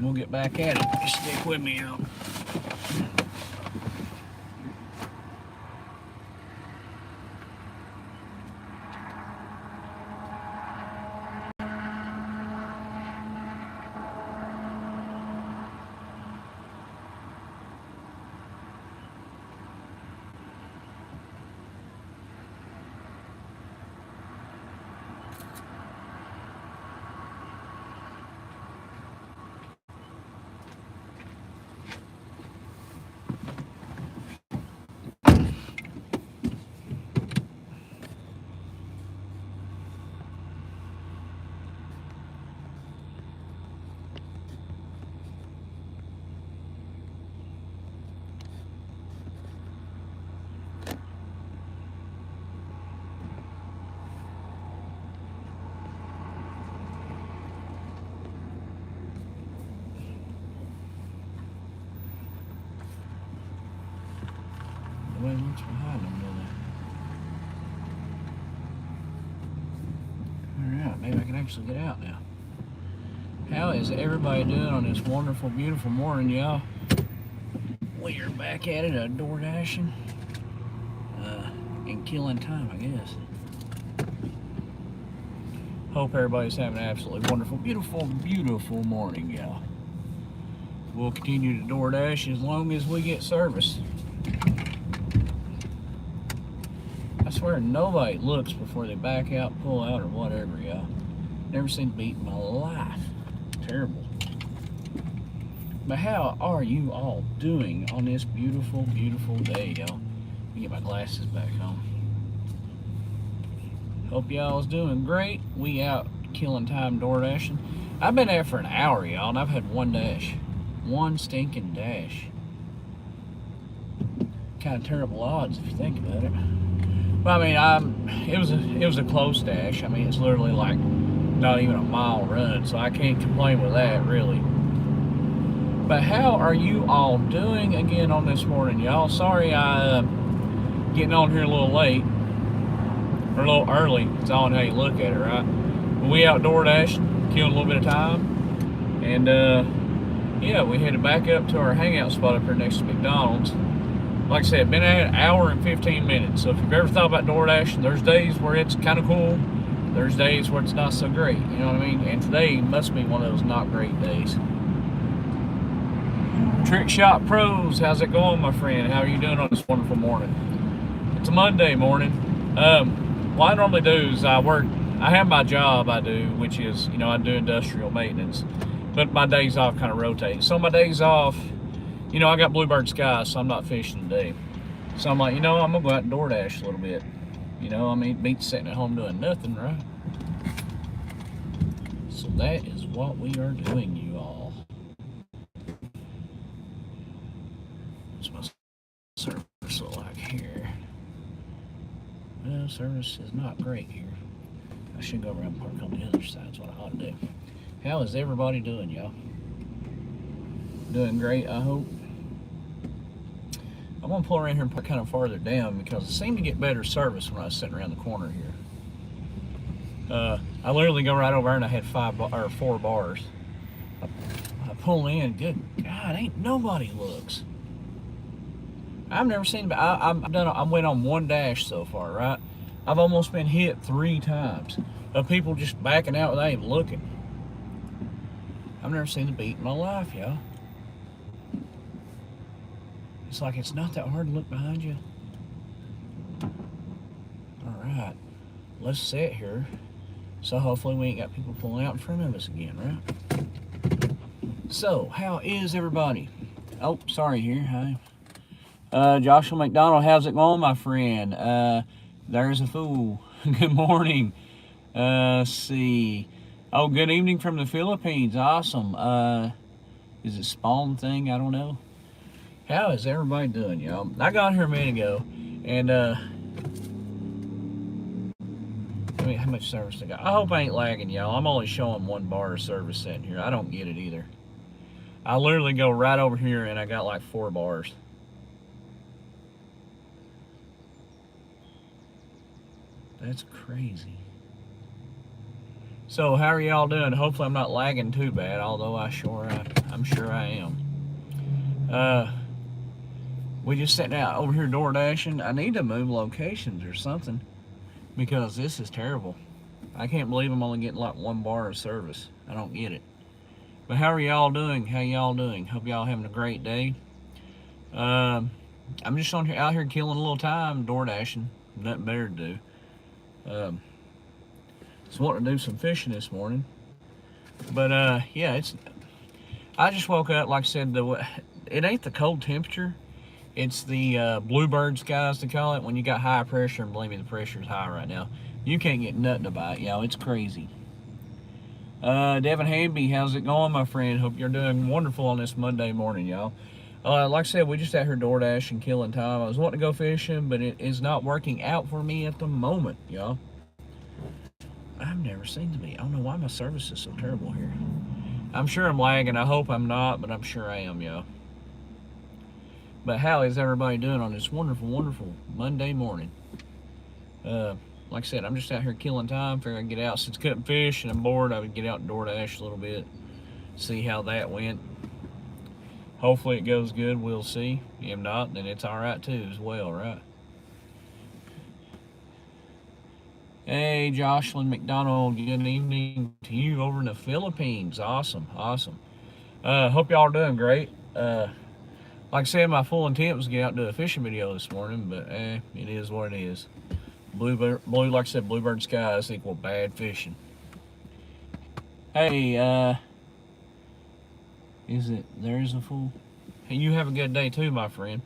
We'll get back at it. Just stick with me out. Nobody looks behind them, do they? Alright, maybe I can actually get out now. How is everybody doing on this wonderful, beautiful morning, y'all? We are back at it, door dashing and killing time, I guess. Hope everybody's having an absolutely wonderful, beautiful, beautiful morning, y'all. We'll continue to DoorDash as long as we get service. I swear nobody looks before they back out, pull out, or whatever, y'all. Never seen a beat in my life. Terrible. But how are you all doing on this beautiful, beautiful day, y'all? Let me get my glasses back on. Hope y'all's doing great. We out killing time door dashing. I've been there for an hour, y'all, and I've had one dash. One stinking dash. Kind of terrible odds if you think about it. But I mean, it was a close dash. I mean, it's literally like not even a mile run, so I can't complain with that, really. But how are you all doing again on this morning, y'all? Sorry I getting on here a little late, or a little early. It's all in how you look at it, right? But we outdoor dashing, killing a little bit of time, and yeah, we headed back up to our hangout spot up here next to McDonald's. Like I said, been at an hour and 15 minutes. So if you've ever thought about door dashing, there's days where it's kind of cool. There's days where it's not so great. You know what I mean? And today must be one of those not great days. Trick Shot Pros, how's it going, my friend? How are you doing on this wonderful morning? It's a Monday morning. What I normally do is I have my job I do, which is, you know, I do industrial maintenance. But my days off kind of rotate. So my days off, you know, I got Bluebird Sky, so I'm not fishing today. So I'm like, you know, I'm gonna go out and DoorDash a little bit. You know, I mean, beats sitting at home doing nothing, right? So that is what we are doing, you all. What's my service look like here? Well, service is not great here. I should go around and park on the other side, is what I ought to do. How is everybody doing, y'all? Doing great, I hope. I'm gonna pull around here and park kind of farther down because it seemed to get better service when I was sitting around the corner here. I literally go right over there and I had 4 bars. I pull in, good God, ain't nobody looks. I've never seen, I went on one dash so far, right? I've almost been hit 3 times of people just backing out without even looking. I've never seen a beat in my life, y'all. It's like it's not that hard to look behind you. Alright, let's sit here. So hopefully we ain't got people pulling out in front of us again, right? So, how is everybody? Oh, sorry here, hi. Joshua McDonald, how's it going, my friend? There's a fool. Good morning. Let's see. Oh, good evening from the Philippines. Awesome. Is it Spawn thing? I don't know. How is everybody doing, y'all? I got here a minute ago, and I mean, how much service I got? I hope I ain't lagging, y'all. I'm only showing 1 bar of service sitting here. I don't get it either. I literally go right over here, and I got like 4 bars. That's crazy. So how are y'all doing? Hopefully I'm not lagging too bad, although I I'm sure I am. We just sitting out over here door dashing. I need to move locations or something because this is terrible. I can't believe I'm only getting like 1 bar of service. I don't get it. But how are y'all doing? How y'all doing? Hope y'all having a great day. I'm just out here killing a little time, door dashing. Nothing better to do. Just wanting to do some fishing this morning. But yeah, I just woke up, like I said, it ain't the cold temperature. It's the bluebird skies, they call it, when you got high pressure, and believe me, the pressure's high right now. You can't get nothing about it, y'all. It's crazy. Devin Hamby, how's it going, my friend? Hope you're doing wonderful on this Monday morning, y'all. Like I said, we just out here door dashing, killing time. I was wanting to go fishing, but it is not working out for me at the moment, y'all. I've never seemed to be. I don't know why my service is so terrible here. I'm sure I'm lagging. I hope I'm not, but I'm sure I am, y'all. But how is everybody doing on this wonderful, wonderful Monday morning? Like I said, I'm just out here killing time. Figure I can get out. Since cutting fish and I'm bored, I would get out and door dash a little bit. See how that went. Hopefully it goes good. We'll see. If not, then it's all right too as well, right? Hey, Jocelyn McDonald, good evening to you over in the Philippines. Awesome, awesome. Hope y'all are doing great. Like I said, my full intent was to get out and do a fishing video this morning, but it is what it is. Like I said, bluebird skies equal bad fishing. Hey, there's a fool? Hey, you have a good day too, my friend.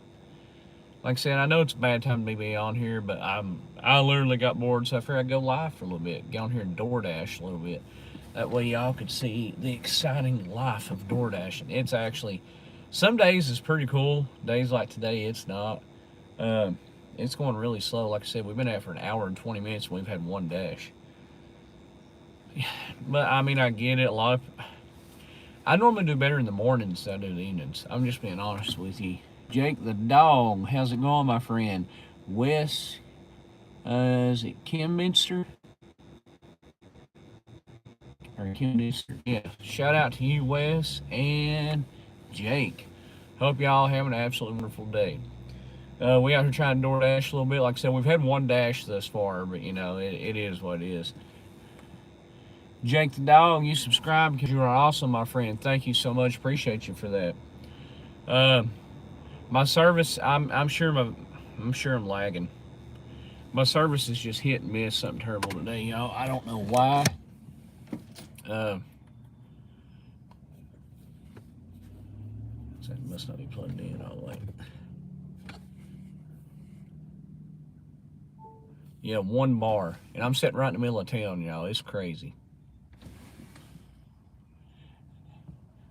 Like I said, I know it's a bad time to be on here, but I literally got bored, so I figured I'd go live for a little bit. Get on here and DoorDash a little bit. That way y'all could see the exciting life of DoorDashing. It's actually, some days it's pretty cool. Days like today, it's not. It's going really slow. Like I said, we've been at it for 1 hour and 20 minutes and we've had 1 dash. But I mean, I get it. I normally do better in the mornings than I do the evenings. I'm just being honest with you. Jake the dog, how's it going, my friend? Wes, is it Kim Minster? Or Kim Minster? Yeah. Shout out to you, Wes and Jake. Hope y'all having an absolutely wonderful day. We out here trying to door dash a little bit. Like I said, we've had 1 dash thus far, but you know, it is what it is. Jake the dog, you subscribe because you are awesome, my friend. Thank you so much. Appreciate you for that. My service, I'm sure I'm lagging. My service is just hit and miss something terrible today, y'all. I don't know why. That must not be plugged in all the way. Yeah, 1 bar. And I'm sitting right in the middle of town, y'all. It's crazy.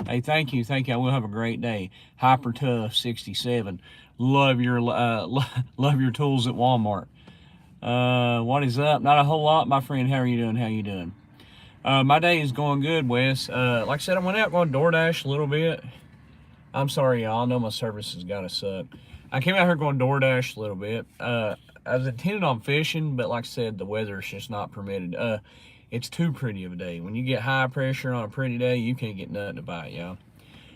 Hey, thank you. I will have a great day. Hyper Tough 67. Love your tools at Walmart. What is up? Not a whole lot, my friend. How are you doing? My day is going good, Wes. Like I said, I went out going DoorDash a little bit. I'm sorry, y'all. I know my service has got to suck. I came out here going DoorDash a little bit. I was intending on fishing, but like I said, the weather is just not permitted. It's too pretty of a day. When you get high pressure on a pretty day, you can't get nothing to bite, y'all.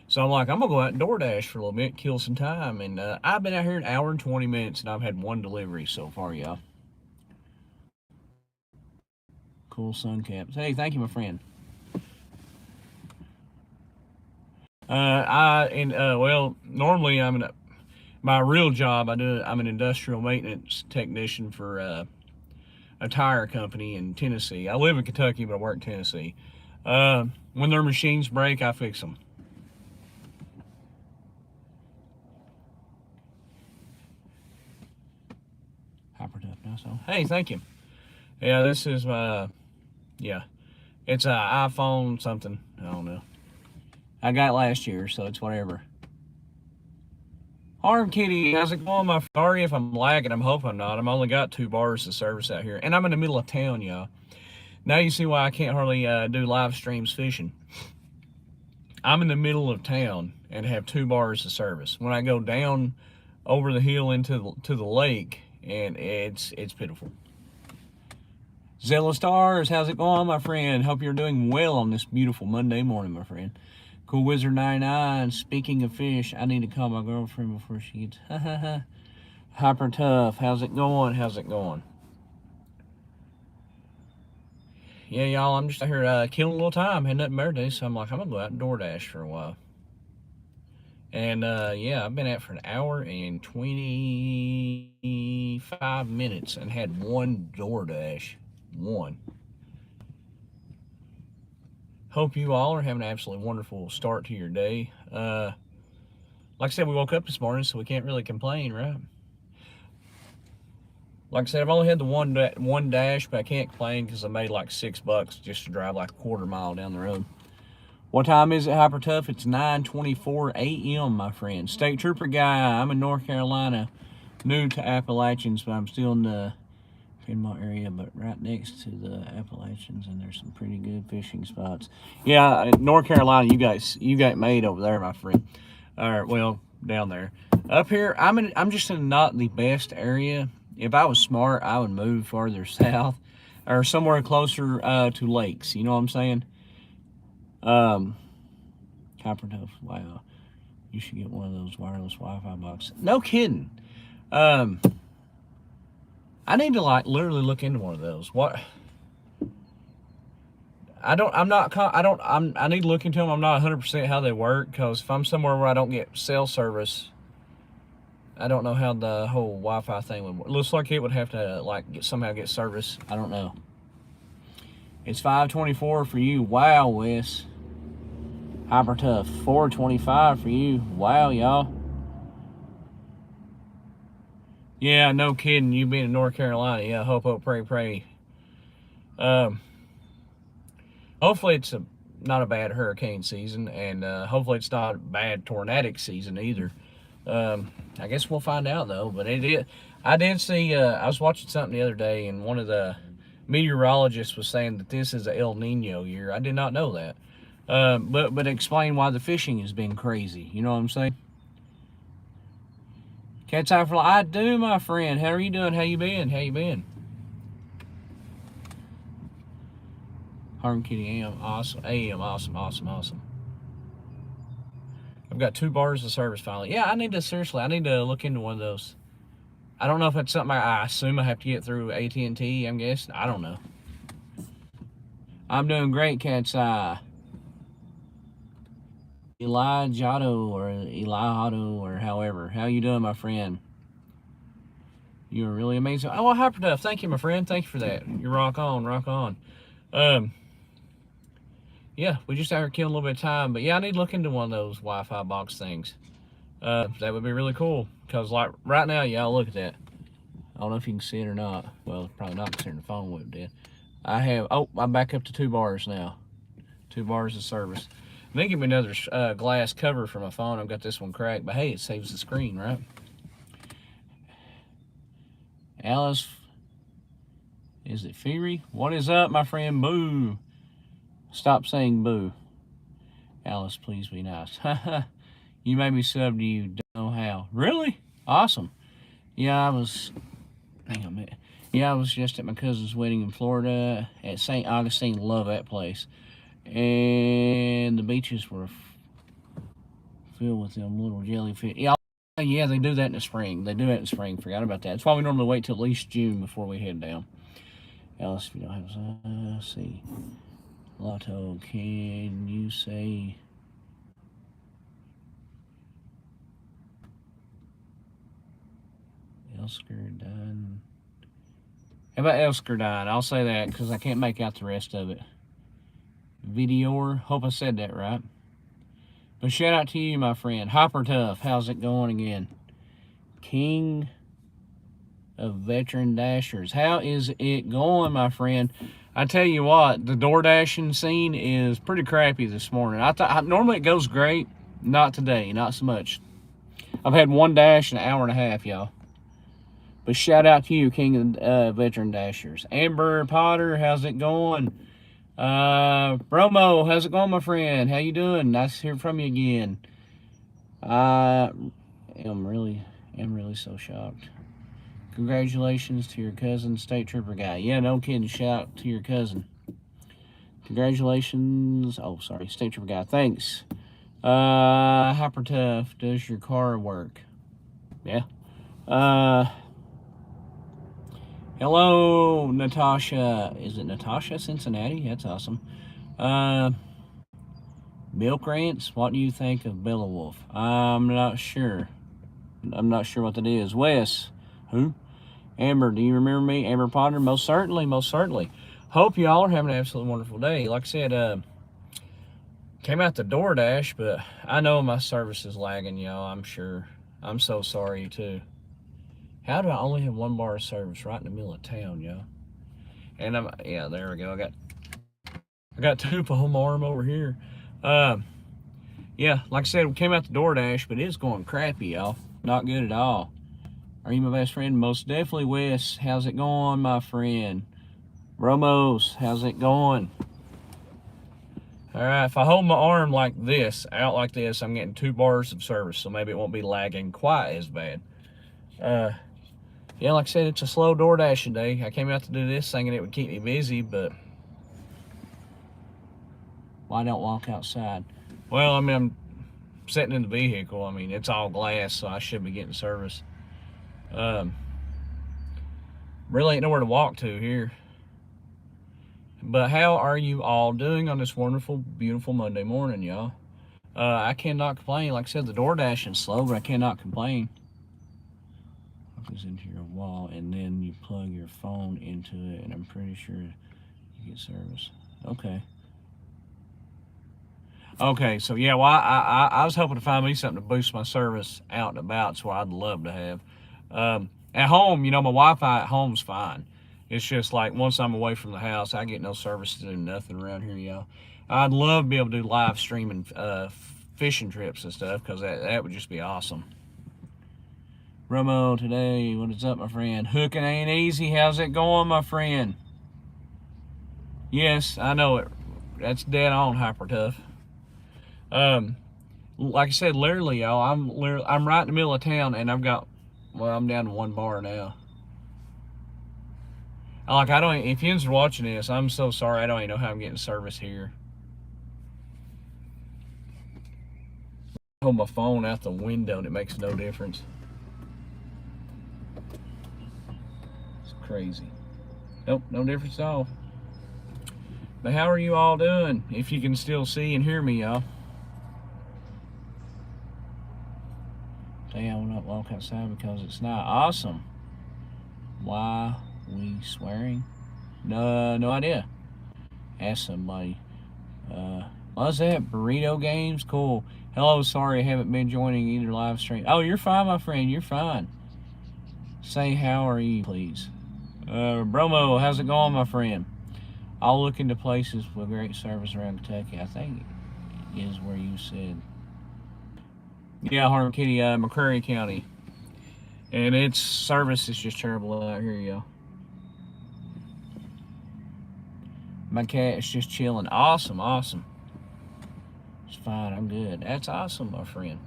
So I'm like, I'm going to go out and DoorDash for a little bit, kill some time. And I've been out here 1 hour and 20 minutes, and I've had 1 delivery so far, y'all. Cool sun caps. Hey, thank you, my friend. Well, normally my real job, I'm an industrial maintenance technician for a tire company in Tennessee. I live in Kentucky, but I work in Tennessee. When their machines break, I fix them. Hyper Tough now, so hey, thank you. Yeah, this is yeah, it's an iPhone something. I don't know. I got it last year, so it's whatever. Arm Kitty, how's it going? Sorry if I'm lagging. I'm hoping I'm not. I've only got 2 bars of service out here, and I'm in the middle of town, y'all. Now you see why I can't hardly do live streams fishing. I'm in the middle of town and have 2 bars of service. When I go down over the hill into the lake, and it's pitiful. Zella Stars, how's it going, my friend? Hope you're doing well on this beautiful Monday morning, my friend. Cool Wizard 99. Speaking of fish, I need to call my girlfriend before she gets. Hyper Tough. How's it going? How's it going? Yeah, y'all, I'm just out here killing a little time. Had nothing better to do, so I'm like, I'm gonna go out and DoorDash for a while. And yeah, I've been out for an hour and 25 minutes and had one DoorDash. One. Hope you all are having an absolutely wonderful start to your day. Like I said, we woke up this morning, so we can't really complain, right? Like I said, I've only had the one dash, but I can't complain because I made like $6 just to drive like a quarter mile down the road. What time is it, Hyper Tough? It's 9:24 a.m., my friend. State Trooper guy. I'm in North Carolina, new to Appalachians, but I'm still in the Piedmont area, but right next to the Appalachians, and there's some pretty good fishing spots. Yeah, North Carolina, you got made over there, my friend. All right, well, down there. Up here, I'm just in not the best area. If I was smart, I would move farther south or somewhere closer to lakes. You know what I'm saying? Hyper Tough, wow. You should get one of those wireless Wi-Fi boxes. No kidding. I need to like literally look into one of those. What? I need to look into them. I'm not 100% how they work, because if I'm somewhere where I don't get cell service, I don't know how the whole Wi-Fi thing would work. Looks like it would have to like somehow get service. I don't know. It's 5:24 for you. Wow, Wes. Hyper Tough. 4:25 for you. Wow, y'all. Yeah, no kidding. You being in North Carolina. Yeah, hope, pray. Hopefully it's not a bad hurricane season, and hopefully it's not a bad tornadic season either. I guess we'll find out though. But I did see. I was watching something the other day, and one of the meteorologists was saying that this is a El Nino year. I did not know that. But explain why the fishing has been crazy. You know what I'm saying? Cat's Eye for I do, my friend. How are you doing? How you been? How you been? Harm Kitty AM, awesome. AM, awesome. I've got 2 bars of service finally. Yeah, I need to look into one of those. I don't know if it's something I assume I have to get through AT&T, I'm guessing. I don't know. I'm doing great, Cat's Eye. Elijado or however. How you doing, my friend? You're really amazing. Oh, well, Hyper Tough. Thank you, my friend. Thank you for that. You rock on. Yeah, we just out here killing a little bit of time. But yeah, I need to look into one of those Wi-Fi box things. That would be really cool. Because like right now, y'all look at that. I don't know if you can see it or not. Well, probably not considering the phone whip did. I'm back up to 2 bars now. 2 bars of service. They give me another glass cover for my phone. I've got this one cracked, but hey, it saves the screen, right? Alice, is it Fury? What is up, my friend? Boo. Stop saying boo. Alice, please be nice. You made me sub to you. Don't know how. Really? Awesome. Yeah, I was just at my cousin's wedding in Florida at St. Augustine. Love that place. And the beaches were filled with them little jellyfish. Yeah, they do that in the spring. Forgot about that. That's why we normally wait till at least June before we head down. Alice, if you don't have, let's see. Lotto, can you say Elskerdine? How about Elskerdine? I'll say that because I can't make out the rest of it. Videor, hope I said that right. But shout out to you, my friend. Hyper Tough, how's it going again? King of Veteran Dashers, how is it going, my friend? I tell you what, the door dashing scene is pretty crappy this morning. Normally it goes great. Not today, not so much. I've had 1 dash in an hour and a half, y'all. But shout out to you, King of Veteran Dashers. Amber Potter, how's it going? Bromo, how's it going, my friend? How you doing? Nice to hear from you again. I am really so shocked. Congratulations to your cousin, State Trooper guy. Yeah, no kidding. Shout out to your cousin. Congratulations. Oh, sorry, State Trooper guy. Thanks. Hyper Tough, does your car work? Yeah. Hello, Natasha. Is it Natasha Cincinnati? That's awesome. Milk Rants, what do you think of Beowulf? I'm not sure. I'm not sure what that is. Wes, who? Amber, do you remember me? Amber Potter? Most certainly, most certainly. Hope y'all are having an absolutely wonderful day. Like I said, came out the DoorDash, but I know my service is lagging, y'all, I'm sure. I'm so sorry, too. How do I only have one bar of service right in the middle of town, y'all? And yeah, there we go. I got two palm arm over here. Yeah, like I said, we came out the DoorDash, but it's going crappy, y'all. Not good at all. Are you my best friend? Most definitely, Wes. How's it going, my friend? Romos, how's it going? All right, if I hold my arm like this, out like this, I'm getting 2 bars of service, so maybe it won't be lagging quite as bad. Yeah, like I said, it's a slow DoorDash day. I came out to do this thinking it would keep me busy, but why don't walk outside? Well, I mean, I'm sitting in the vehicle. I mean, it's all glass, so I should be getting service. Really ain't nowhere to walk to here. But how are you all doing on this wonderful, beautiful Monday morning, y'all? I cannot complain. Like I said, the DoorDash is slow, but I cannot complain. Goes into your wall, and then you plug your phone into it, and I'm pretty sure you get service. Okay, so yeah, well, I was hoping to find me something to boost my service out and about. It's what I'd love to have. At home, you know, my Wi-Fi at home's fine. It's just like once I'm away from the house, I get no service to do nothing around here, y'all. I'd love to be able to do live streaming fishing trips and stuff, because that would just be awesome. Romo today, what is up, my friend? Hooking ain't easy. How's it going, my friend? Yes, I know it. That's dead on, Hyper Tough. Like I said, literally, y'all, I'm right in the middle of town, and I'm down to 1 bar now. If you're watching this, I'm so sorry. I don't even know how I'm getting service here. I hold my phone out the window, and it makes no difference. It's crazy. Nope, no difference at all. But how are you all doing? If you can still see and hear me, y'all. Today I will not walk outside because it's not awesome. Why we swearing? No idea. Ask somebody. What's that? Burrito games? Cool. Hello, sorry I haven't been joining either live stream. Oh, you're fine, my friend. You're fine. Say how are you, please. Bromo, how's it going, my friend? I'll look into places with great service around Kentucky. I think is where you said. Yeah, Harlem Kitty, McCreary County. And its service is just terrible out here, y'all. My cat is just chilling. Awesome. It's fine, I'm good. That's awesome, my friend.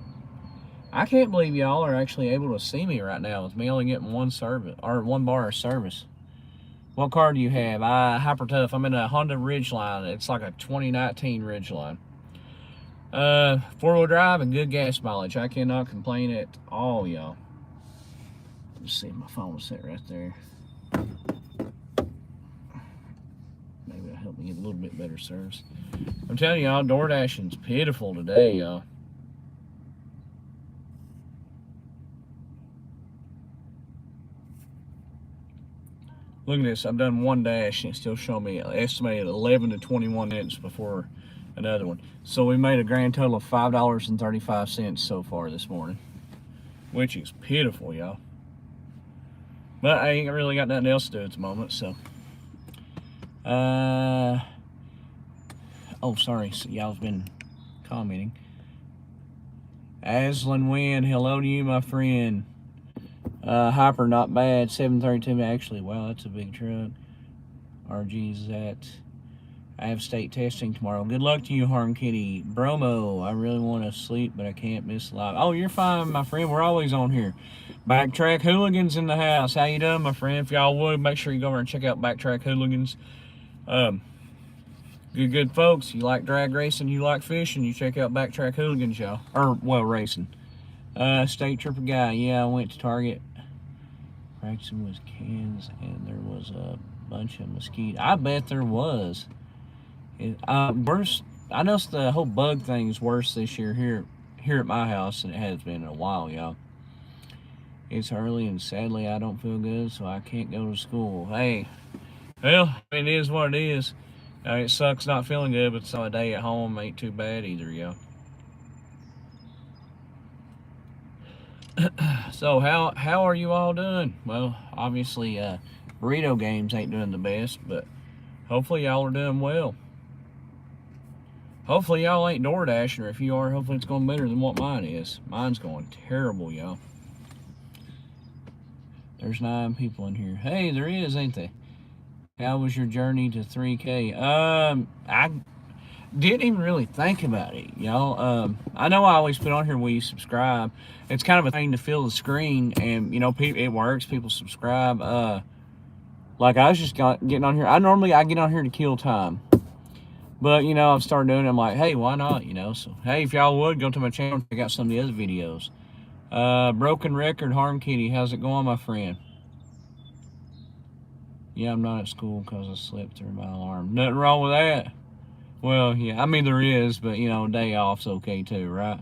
I can't believe y'all are actually able to see me right now with me only getting 1 bar of service. What car do you have? Hyper Tough. I'm in a Honda Ridgeline. It's like a 2019 Ridgeline. 4-wheel drive and good gas mileage. I cannot complain at all, y'all. Let's see, my phone will sit right there. Maybe that'll help me get a little bit better service. I'm telling y'all, DoorDashing's pitiful today, y'all. Look at this, I've done 1 dash and it's still showing me estimated 11 to 21 minutes before another one. So we made a grand total of $5.35 so far this morning, which is pitiful, y'all. But I ain't really got nothing else to do at the moment, so. Oh, sorry, so y'all's been commenting. Aslan Wynn, hello to you, my friend. Hyper, not bad. 732, actually. Wow, that's a big truck. RG's that. I have state testing tomorrow. Good luck to you, Harm Kitty. Bromo, I really want to sleep, but I can't miss live. Oh, you're fine, my friend. We're always on here. Backtrack Hooligans in the house. How you doing, my friend? If y'all would, make sure you go over and check out Backtrack Hooligans. Good Good folks. You like drag racing, you like fishing, you check out Backtrack Hooligans, y'all. Or, well, racing. State Trooper Guy. Yeah, I went to Target practicing with cans, and there was a bunch of mosquitoes. I bet there was. Worse. I noticed the whole bug thing is worse this year here at my house than it has been in a while, y'all. It's early, and sadly I don't feel good, so I can't go to school. Hey, well, it is what it is. It sucks not feeling good, but so a day at home ain't too bad either, y'all. So how are you all doing? Well, obviously Burrito Games ain't doing the best, but hopefully y'all are doing well. Hopefully y'all ain't door dashing, or if you are, hopefully it's going better than what mine is. Mine's going terrible, y'all. There's 9 people in here. Hey, there is, ain't they? How was your journey to 3K? I didn't even really think about it, y'all. I know I always put on here, will you subscribe? It's kind of a thing to fill the screen, and you know, it works. People subscribe. Like I was just getting on here. I get on here to kill time, but you know, I've started doing it. I'm like, hey, why not? You know, so hey, if y'all would go to my channel and check out some of the other videos. Broken Record, Harm Kitty, how's it going, my friend? Yeah, I'm not at school because I slept through my alarm. Nothing wrong with that. Well, yeah, I mean there is, but you know, day off's okay too, right?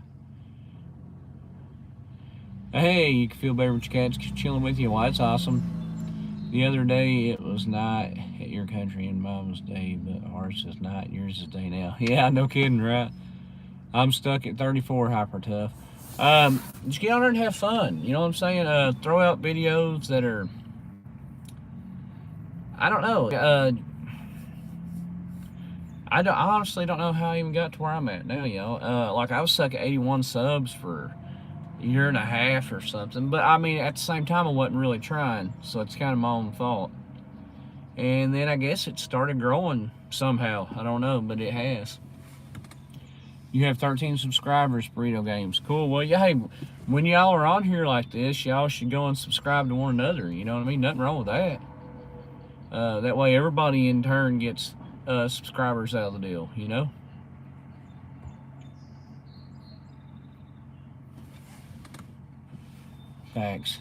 Hey, you can feel better with your cats chilling with you. Well, that's awesome. The other day it was night at your country and Mama's day, but ours is night, yours is day now. Yeah, no kidding, right? I'm stuck at 34, Hyper Tough. Just get on there and have fun. You know what I'm saying? Throw out videos that are, I don't know. I honestly don't know how I even got to where I'm at now, y'all. Like I was stuck at 81 subs for a year and a half or something. But I mean, at the same time, I wasn't really trying, so it's kind of my own fault. And then I guess it started growing somehow. I don't know, but it has. You have 13 subscribers, Burrito Games. Cool. Well, yeah, hey, when y'all are on here like this, y'all should go and subscribe to one another. You know what I mean? Nothing wrong with that. That way everybody in turn gets subscribers out of the deal, you know? Facts.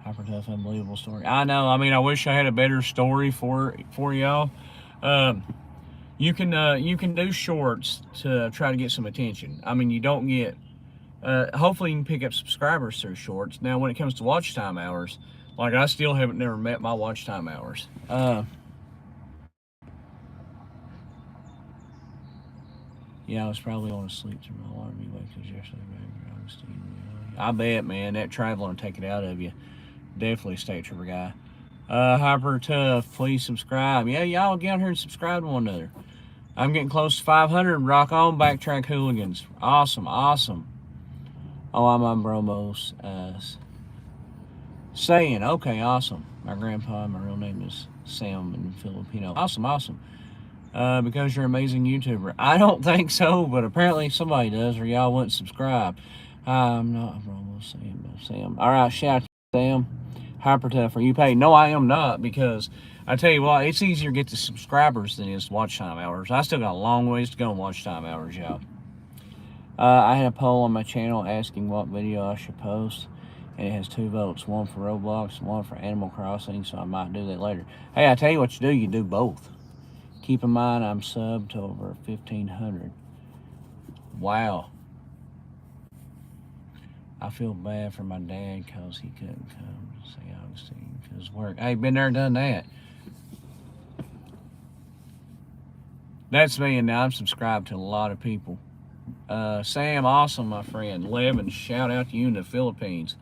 Hyper Tough, unbelievable story. I know. I mean, I wish I had a better story for y'all. You can do shorts to try to get some attention. I mean, you don't get. Hopefully, you can pick up subscribers through shorts. Now, when it comes to watch time hours, like I still haven't never met my watch time hours. Yeah, I was probably going to sleep through my alarm anyway because yesterday, I bet, man, that traveling will take it out of you. Definitely State Trooper Guy. Hyper Tough, please subscribe. Yeah, y'all get on here and subscribe to one another. I'm getting close to 500. Rock on, Backtrack Hooligans. Awesome, awesome. Oh, I'm on Bromos. Saying, okay, awesome. My grandpa, my real name is Sam in Filipino. Awesome, awesome. Because you're an amazing YouTuber. I don't think so, but apparently somebody does, or y'all wouldn't subscribe. I'm not Bromos, Sam. All right, shout out to Sam. Hyper Tough, are you paid? No, I am not, because I tell you what, it's easier to get the subscribers than it is watch time hours. I still got a long ways to go in watch time hours, y'all. I had a poll on my channel asking what video I should post, and it has 2 votes, one for Roblox, one for Animal Crossing, so I might do that later. Hey, I tell you what you do both. Keep in mind, I'm subbed to over 1,500. Wow. I feel bad for my dad because he couldn't come to St. Augustine because work. Hey, been there and done that. That's me, and now I'm subscribed to a lot of people. Sam, awesome, my friend. Levin, shout out to you in the Philippines.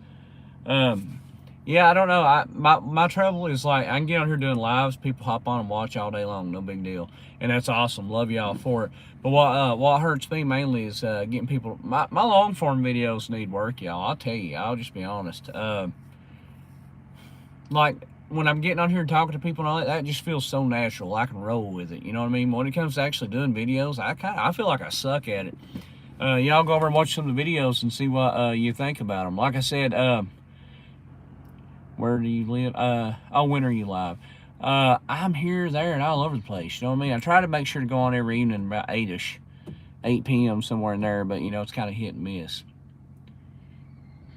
Yeah, I don't know. My trouble is like I can get on here doing lives. People hop on and watch all day long. No big deal, and that's awesome. Love y'all for it. But what hurts me mainly is getting people. My long form videos need work, y'all. I'll tell you. I'll just be honest. Like when I'm getting on here and talking to people and all that just feels so natural. I can roll with it. You know what I mean? When it comes to actually doing videos, I feel like I suck at it. Y'all go over and watch some of the videos and see what you think about them. Like I said. Where do you live? Oh, when are you live? I'm here, there, and all over the place. You know what I mean? I try to make sure to go on every evening about 8ish, 8 p.m. somewhere in there, but you know it's kind of hit and miss.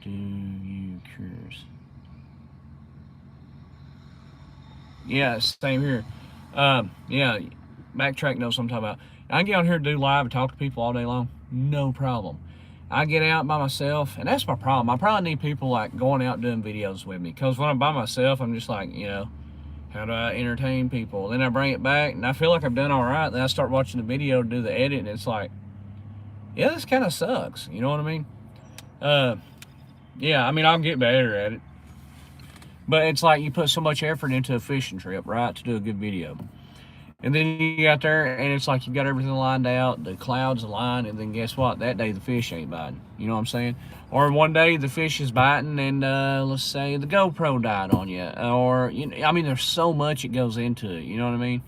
Do you curious? Yeah, same here. Yeah, Backtrack knows what I'm talking about. I can get on here and do live and talk to people all day long, no problem. I get out by myself, and that's my problem. I probably need people like going out doing videos with me, because when I'm by myself, I'm just like, you know, how do I entertain people? Then I bring it back, and I feel like I've done all right. Then I start watching the video, do the edit, and it's like, yeah, this kind of sucks. You know what I mean? Uh, yeah, I mean, I'll get better at it. But it's like you put so much effort into a fishing trip, right, to do a good video. And then you get there, and it's like you got everything lined out, the clouds align, and then guess what? That day the fish ain't biting. You know what I'm saying? Or one day the fish is biting, and let's say the GoPro died on you, or you know, I mean, there's so much it goes into it. You know what I mean?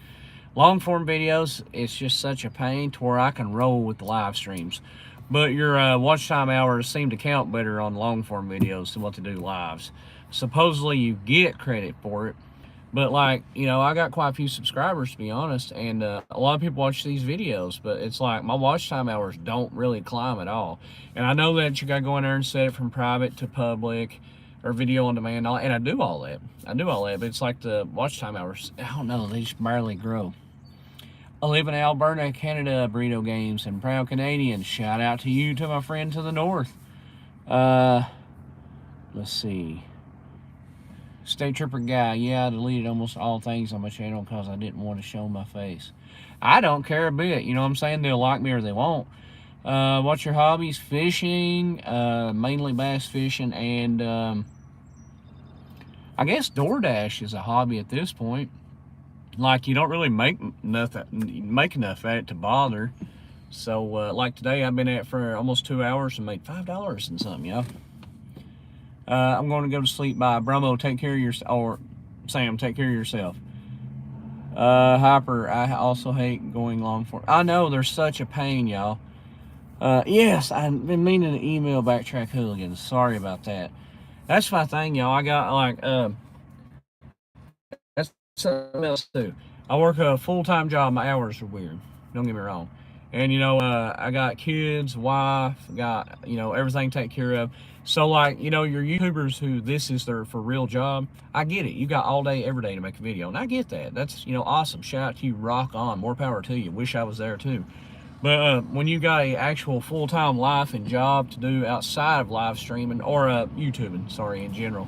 Long form videos, it's just such a pain to where I can roll with the live streams. But your watch time hours seem to count better on long form videos than what they do lives. Supposedly you get credit for it, but like, you know, I got quite a few subscribers to be honest, and a lot of people watch these videos, but it's like my watch time hours don't really climb at all. And I know that you gotta go in there and set it from private to public or video on demand, and I do all that. But it's like the watch time hours, I don't know, they just barely grow. I live in Alberta, Canada, Burrito Games, and proud Canadian. Shout out to you, to my friend to the north. Uh, let's see. State Trooper Guy, yeah, I deleted almost all things on my channel because I didn't want to show my face. I don't care a bit, you know what I'm saying? They'll like me or they won't. What's your hobbies? Fishing, mainly bass fishing, and I guess DoorDash is a hobby at this point. Like, you don't really make enough at it to bother. So, like today, I've been at it for almost 2 hours and made $5 and something, you know? I'm going to go to sleep. Bye. Bromo, take care of yourself. Or Sam, take care of yourself. Hyper, I also hate going long for. I know, they're such a pain, y'all. Yes, I've been meaning to email Backtrack Hooligans. Sorry about that. That's my thing, y'all. I got like, that's something else too. I work a full-time job. My hours are weird. Don't get me wrong. And, you know, I got kids, wife, got, you know, everything taken care of. So, like, you know, your YouTubers who this is their for real job, I get it. You got all day, every day to make a video. And I get that. That's, you know, awesome. Shout out to you. Rock on. More power to you. Wish I was there, too. But when you got a actual full-time life and job to do outside of live streaming or YouTubing, sorry, in general,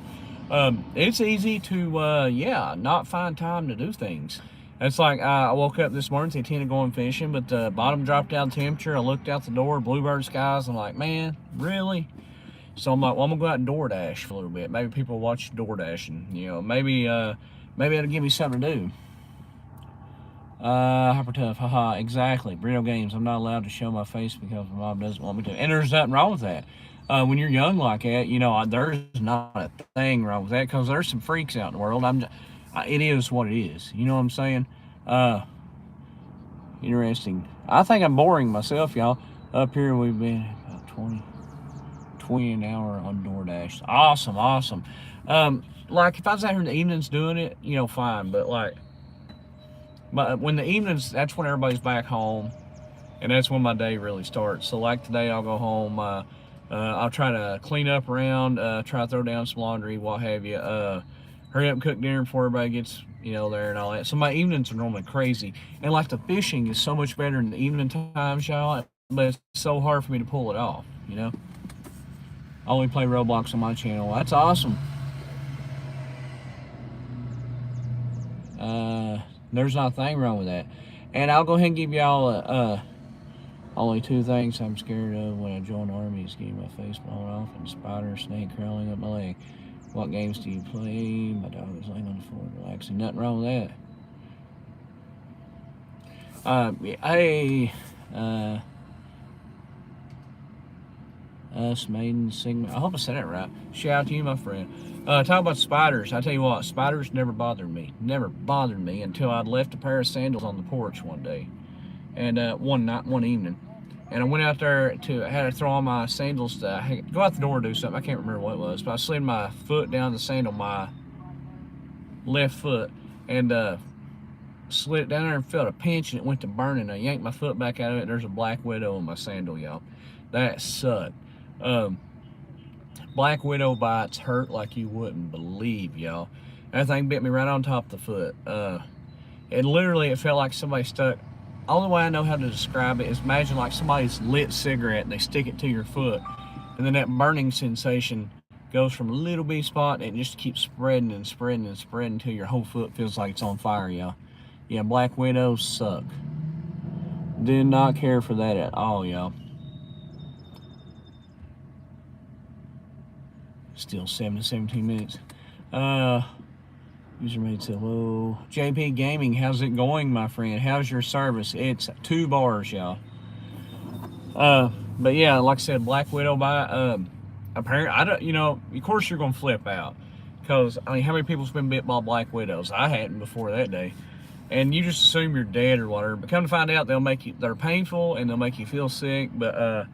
it's easy to, yeah, not find time to do things. It's like I woke up this morning, intended going fishing, but the bottom dropped down temperature. I looked out the door, bluebird skies. I'm like, man, really? So I'm like, well, I'm gonna go out and DoorDash for a little bit. Maybe people watch DoorDash, and you know, maybe it'll give me something to do. Hyper tough, haha, exactly. Burrito Games, I'm not allowed to show my face because my mom doesn't want me to. And there's nothing wrong with that. When you're young like that, you know, there's not a thing wrong with that, because there's some freaks out in the world. It is what it is. You know what I'm saying? Interesting. I think I'm boring myself, y'all. Up here we've been about 20 an hour on DoorDash. Awesome. Like if I was out here in the evenings doing it, you know, fine. But like, when the evenings, that's when everybody's back home, and that's when my day really starts. So like today, I'll go home. I'll try to clean up around, try to throw down some laundry, what have you. Hurry up and cook dinner before everybody gets, you know, there and all that. So my evenings are normally crazy. And like the fishing is so much better in the evening times, y'all, but it's so hard for me to pull it off, you know? I only play Roblox on my channel. That's awesome. There's not a thing wrong with that. And I'll go ahead and give y'all only 2 things I'm scared of when I join the army is getting my face blown off and spider or snake crawling up my leg. What games do you play? My dog is laying on the floor relaxing. Nothing wrong with that. Hey, us Maiden Sigma. I hope I said that right. Shout out to you, my friend. Talk about spiders. I tell you what, spiders never bothered me. Never bothered me until I'd left a pair of sandals on the porch one day, and one evening. And I went out there I had to throw on my sandals to go out the door and do something. I can't remember what it was, but I slid my foot down the sandal, my left foot, and slid down there and felt a pinch, and it went to burning. I yanked my foot back out of it. There's a black widow in my sandal, y'all. That sucked. Black widow bites hurt like you wouldn't believe, y'all. That thing bit me right on top of the foot. It felt like somebody stuck. Only way I know how to describe it is imagine like somebody's lit cigarette and they stick it to your foot, and then that burning sensation goes from a little bitty spot and it just keeps spreading and spreading and spreading until your whole foot feels like it's on fire, y'all. Yeah, black widows suck. Did not care for that at all, y'all. Still 7 to 17 minutes. User made said, hello. JP Gaming, how's it going, my friend? How's your service? It's 2 bars, y'all. But yeah, like I said, Black Widow bite. Apparently, I don't, of course you're gonna flip out, because I mean, how many people's been bit by black widows? I hadn't before that day, and you just assume you're dead or whatever. But come to find out, they're painful and they'll make you feel sick. But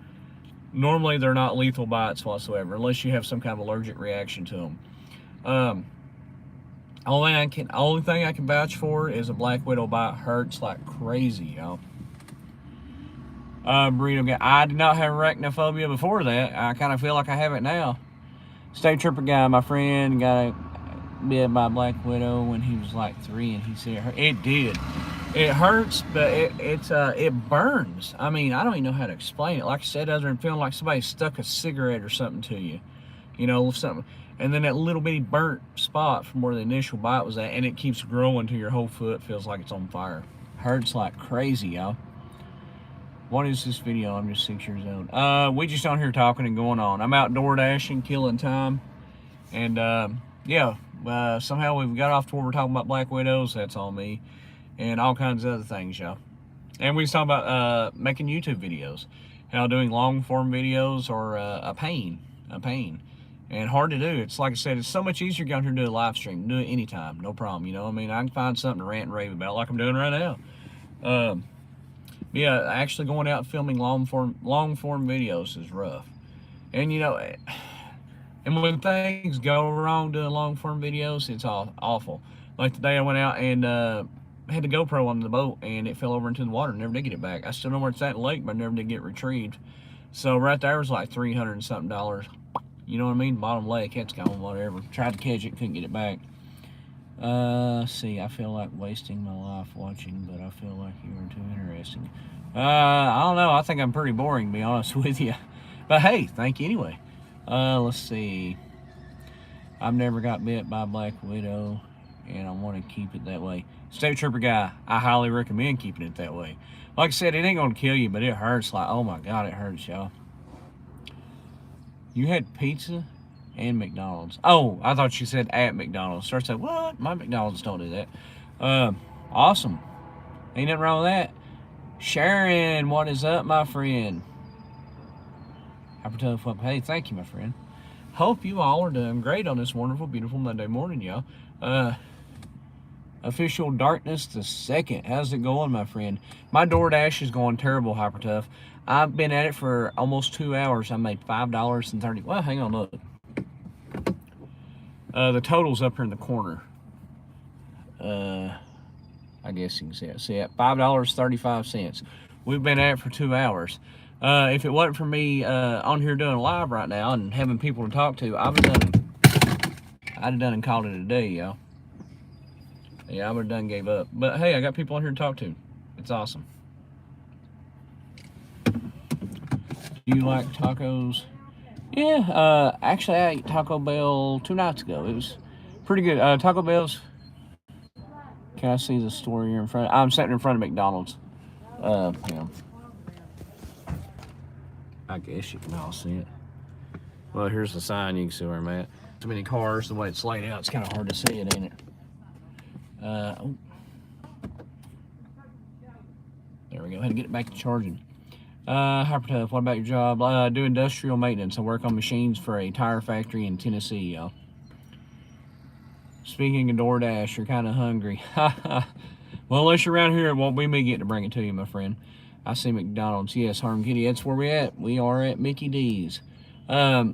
normally they're not lethal bites whatsoever, unless you have some kind of allergic reaction to them. Only thing I can vouch for is a black widow bite hurts like crazy, y'all. Burrito guy, I did not have arachnophobia before that. I kind of feel like I have it now. State Trooper guy, my friend, got bit by a black widow when he was like 3, and he said it hurt. It did. It hurts, but it burns. I mean, I don't even know how to explain it. Like I said, other than feeling like somebody stuck a cigarette or something to you, something. And then that little bitty burnt spot from where the initial bite was at, and it keeps growing till your whole foot feels like it's on fire. Hurts like crazy, y'all. What is this video? I'm just 6 years old. We just on here talking and going on. I'm out door dashing, killing time. And somehow we've got off to where we're talking about black widows. That's all me. And all kinds of other things, y'all. And we was talking about making YouTube videos. How doing long form videos are a pain. And hard to do. It's like I said, it's so much easier to go out here and do a live stream. Do it anytime, no problem. I mean, I can find something to rant and rave about like I'm doing right now. Yeah, actually going out and filming long form videos is rough. And and when things go wrong doing long form videos, it's awful. Like today I went out and had the GoPro on the boat, and it fell over into the water. Never did get it back. I still know where it's at in the lake, but I never did get it retrieved. So right there was like $300 and something. You know what I mean? Bottom lake, it's gone, whatever. Tried to catch it, couldn't get it back. See, I feel like wasting my life watching, but I feel like you are too interesting. I don't know. I think I'm pretty boring, to be honest with you. But hey, thank you anyway. Let's see. I've never got bit by a black widow, and I want to keep it that way. State Trooper guy, I highly recommend keeping it that way. Like I said, it ain't gonna kill you, but it hurts like, oh my God, it hurts, y'all. You had pizza and McDonald's. Oh, I thought you said at McDonald's. So I said, what? My McDonald's don't do that. Awesome. Ain't nothing wrong with that. Sharon, what is up, my friend? Hey, thank you, my friend. Hope you all are doing great on this wonderful, beautiful Monday morning, y'all. Official Darkness the Second. How's it going, my friend? My DoorDash is going terrible, Hypertough. I've been at it for almost 2 hours. I made $5.30. Well, hang on, look. The total's up here in the corner. I guess you can see it. See it, $5.35. We've been at it for 2 hours. If it wasn't for me on here doing live right now and having people to talk to, I'd have done and called it a day, y'all. Yeah, I would have done gave up. But hey, I got people on here to talk to. It's awesome. Do you like tacos? Yeah, actually I ate Taco Bell 2 nights ago. It was pretty good. Taco Bell's, can I see the store here in front? I'm sitting in front of McDonald's. Yeah. I guess you can all see it. Well, here's the sign. You can see where I'm at. Too many cars, the way it's laid out, it's kind of hard to see it, ain't it? Oh. There we go. Had to get it back to charging. Hypertough, what about your job? I do industrial maintenance. I work on machines for a tire factory in Tennessee, y'all. Speaking of DoorDash, you're kind of hungry. Well, unless you're around here, it won't be me getting to bring it to you, my friend. I see McDonald's. Yes, Harm Kitty, that's where we're at. We are at Mickey D's. I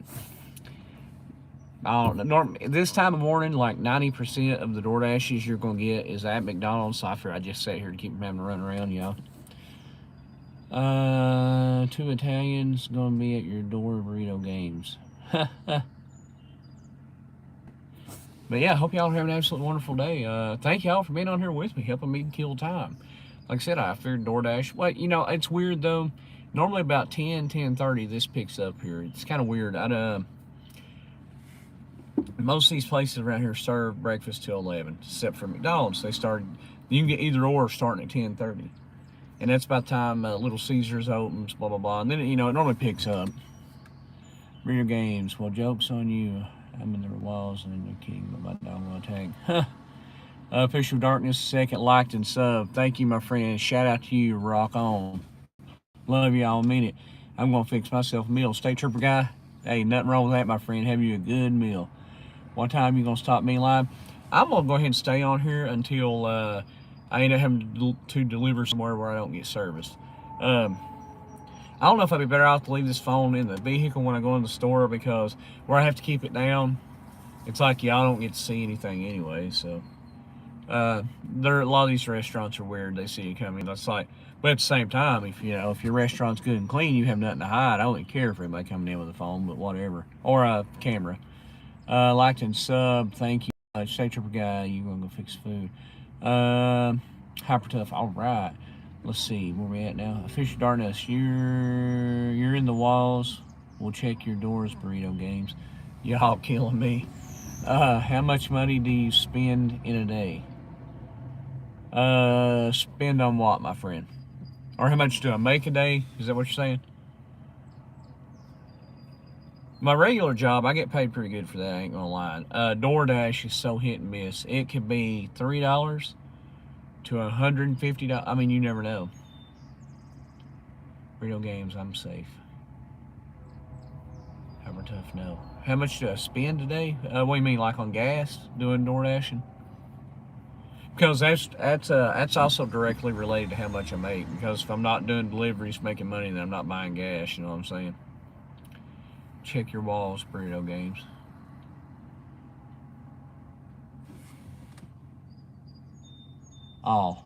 This time of morning, like 90% of the DoorDashes you're gonna get is at McDonald's. So I figured I just sat here to keep from having to run around, y'all. 2 Italians gonna be at your door, burrito games. But yeah, I hope y'all have an absolutely wonderful day. Thank y'all for being on here with me, helping me kill time. Like I said, I figured DoorDash. Well, you know, it's weird though. Normally about 10:30, this picks up here. It's kind of weird. Most of these places around here serve breakfast till 11, except for McDonald's. You can get either or starting at 10:30. And that's about the time Little Caesars opens, blah, blah, blah. And then, you know, it normally picks up. Reader games. Well, joke's on you. I'm in the walls and in the king, but my dog will attack. Official Darkness, second, liked and sub. Thank you, my friend. Shout out to you. Rock on. Love y'all. Mean it. I'm going to fix myself a meal. State Trooper guy. Hey, nothing wrong with that, my friend. Have you a good meal. What time you going to stop me live? I'm going to go ahead and stay on here until I end up having to deliver somewhere where I don't get service. I don't know if I'd be better off to leave this phone in the vehicle when I go in the store, because where I have to keep it down, it's like y'all don't get to see anything anyway. So a lot of these restaurants are weird. They see you coming. That's like, but at the same time, if your restaurant's good and clean, you have nothing to hide. I don't even care if anybody coming in with a phone, but whatever, or a camera. Liked and sub. Thank you. State Trooper guy, you gonna go fix food? Hyper tough. All right. Let's see where we at now. Official Darkness, you're in the walls. We'll check your doors, burrito games. Y'all killing me. How much money do you spend in a day? Spend on what, my friend? Or how much do I make a day? Is that what you're saying? My regular job, I get paid pretty good for that, I ain't gonna lie. DoorDash is so hit and miss. It could be $3 to $150. I mean, you never know. Burrito games, I'm safe. Hammer tough, no. How much do I spend today? What do you mean, like on gas, doing DoorDashing? Because that's also directly related to how much I make. Because if I'm not doing deliveries, making money, then I'm not buying gas. You know what I'm saying? Check your walls, burrito games. Oh.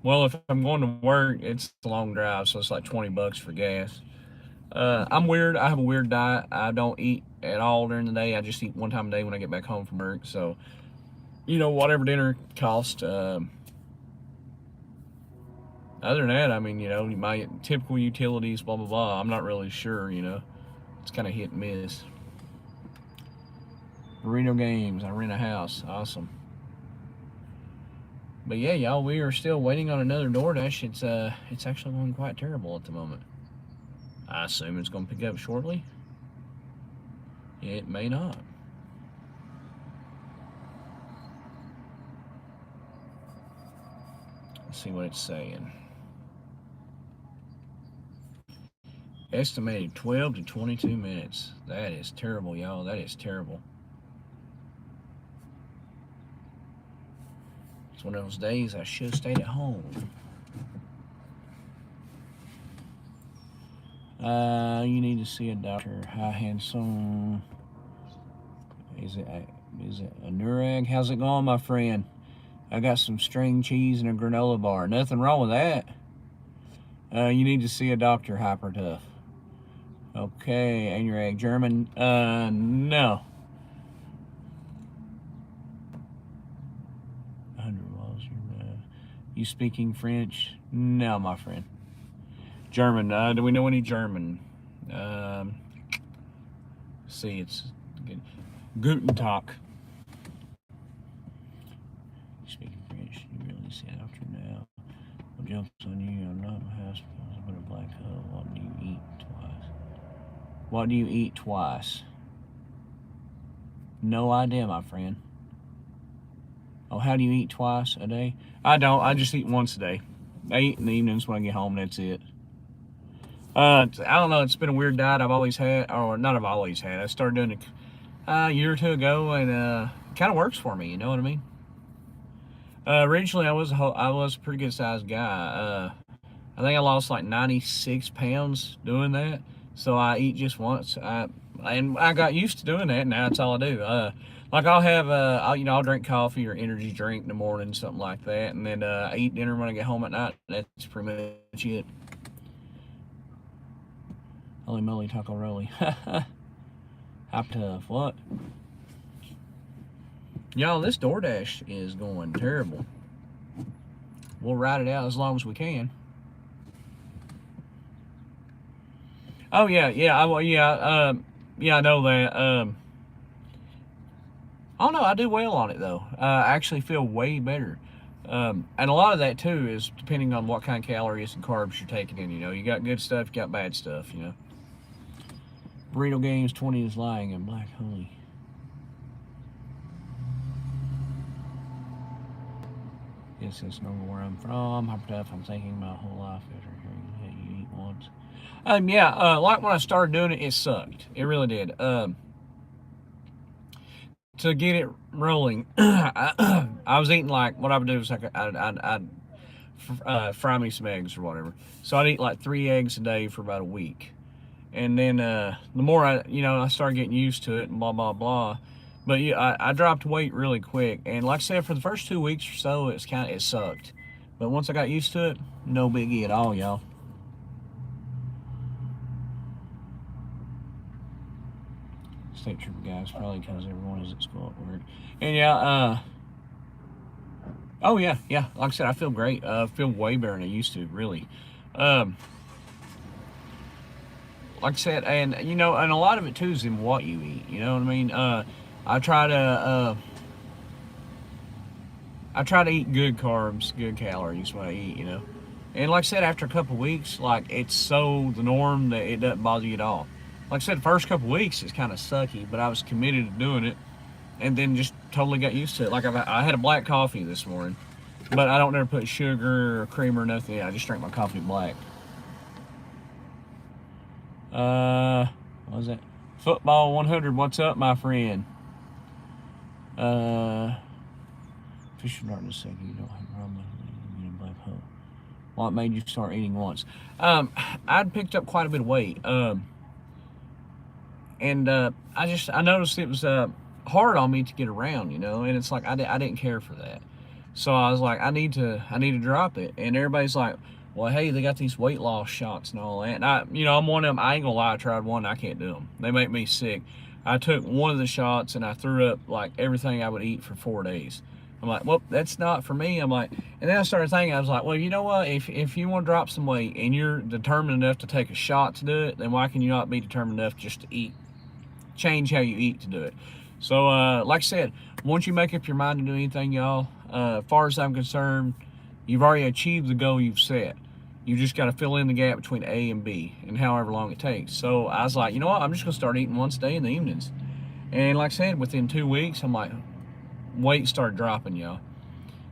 Well, if I'm going to work, it's a long drive, so it's like $20 for gas. I'm weird. I have a weird diet. I don't eat at all during the day. I just eat one time a day when I get back home from work. So, whatever dinner costs. Other than that, I mean, my typical utilities, blah, blah, blah. I'm not really sure, It's kind of hit and miss. Burrito games. I rent a house. Awesome. But yeah, y'all, we are still waiting on another DoorDash. It's actually going quite terrible at the moment. I assume it's going to pick up shortly. It may not. Let's see what it's saying. Estimated 12 to 22 minutes. That is terrible, y'all. That is terrible. It's one of those days I should have stayed at home. You need to see a doctor. Hi, handsome. Is it a Nurag? How's it going, my friend? I got some string cheese and a granola bar. Nothing wrong with that. You need to see a doctor, Hyper Tough. Okay, and your egg German? No. 100 miles. You speaking French? No, my friend. German. Do we know any German? See, it's good. Guten Tag. You speaking French? You really see a doctor now? What jumps on you? I'm not in the hospital. I'm in a black hole. What do you eat twice? What do you eat twice? No idea, my friend. Oh, how do you eat twice a day? I don't. I just eat once a day. I eat in the evenings when I get home. That's it. I don't know. It's been a weird diet I've always had, or not I've always had. I started doing it a year or two ago, and it kind of works for me. You know what I mean? Originally, I was a pretty good sized guy. I think I lost like 96 pounds doing that. So I eat just once. And I got used to doing that. Now that's all I do. Like I'll have, I'll drink coffee or energy drink in the morning, something like that, and then I eat dinner when I get home at night. That's pretty much it. Holy moly, taco rolly. Hop tough. What? Y'all, this DoorDash is going terrible. We'll ride it out as long as we can. Oh yeah, yeah, I know that. I don't know. I do well on it though. I actually feel way better. And a lot of that too is depending on what kind of calories and carbs you're taking in. You know, you got good stuff, you got bad stuff. You know. Burrito Games 20 is lying and Black Holy. Yes, it's not where I'm from. How tough I'm thinking my whole life after hearing that you eat once. Like when I started doing it, it sucked. It really did. To get it rolling, I was eating like what I would do is like I'd fry me some eggs or whatever. So I'd eat like 3 eggs a day for about a week, and then the more I started getting used to it and blah blah blah. But yeah, I dropped weight really quick, and like I said, for the first 2 weeks or so, it sucked. But once I got used to it, no biggie at all, y'all. State trooper guys, probably because everyone is at school at work. And yeah, oh yeah, like I said, I feel great. I feel way better than I used to, really. Like I said, and and a lot of it too is in what you eat. You know what I mean? I try to eat good carbs, good calories when I eat. And like I said, after a couple of weeks, like it's so the norm that it doesn't bother you at all. Like I said, the first couple of weeks it's kind of sucky, but I was committed to doing it, and then just totally got used to it. Like I had a black coffee this morning, but I don't ever put sugar or cream or nothing. I just drink my coffee black. What was that? Football 100. What's up, my friend? Fish darkness said you don't have rum in a black hole. What made you start eating once? I'd picked up quite a bit of weight. And I noticed it was hard on me to get around, and it's like I didn't care for that. So I was like, I need to drop it. And everybody's like, well, hey, they got these weight loss shots and all that. And I'm one of them. I ain't gonna lie, I tried one. I can't do them. They make me sick. I took one of the shots and I threw up like everything I would eat for 4 days. I'm like, well, that's not for me. I'm like, and then I started thinking, I was like, well, you know what? If you want to drop some weight and you're determined enough to take a shot to do it, then why can you not be determined enough just to change how you eat to do it? So, like I said, once you make up your mind to do anything, y'all, as far as I'm concerned, you've already achieved the goal you've set. You just got to fill in the gap between A and B, and however long it takes. So I was like, you know what? I'm just gonna start eating once a day in the evenings. And like I said, within 2 weeks, I'm like, weight started dropping, y'all.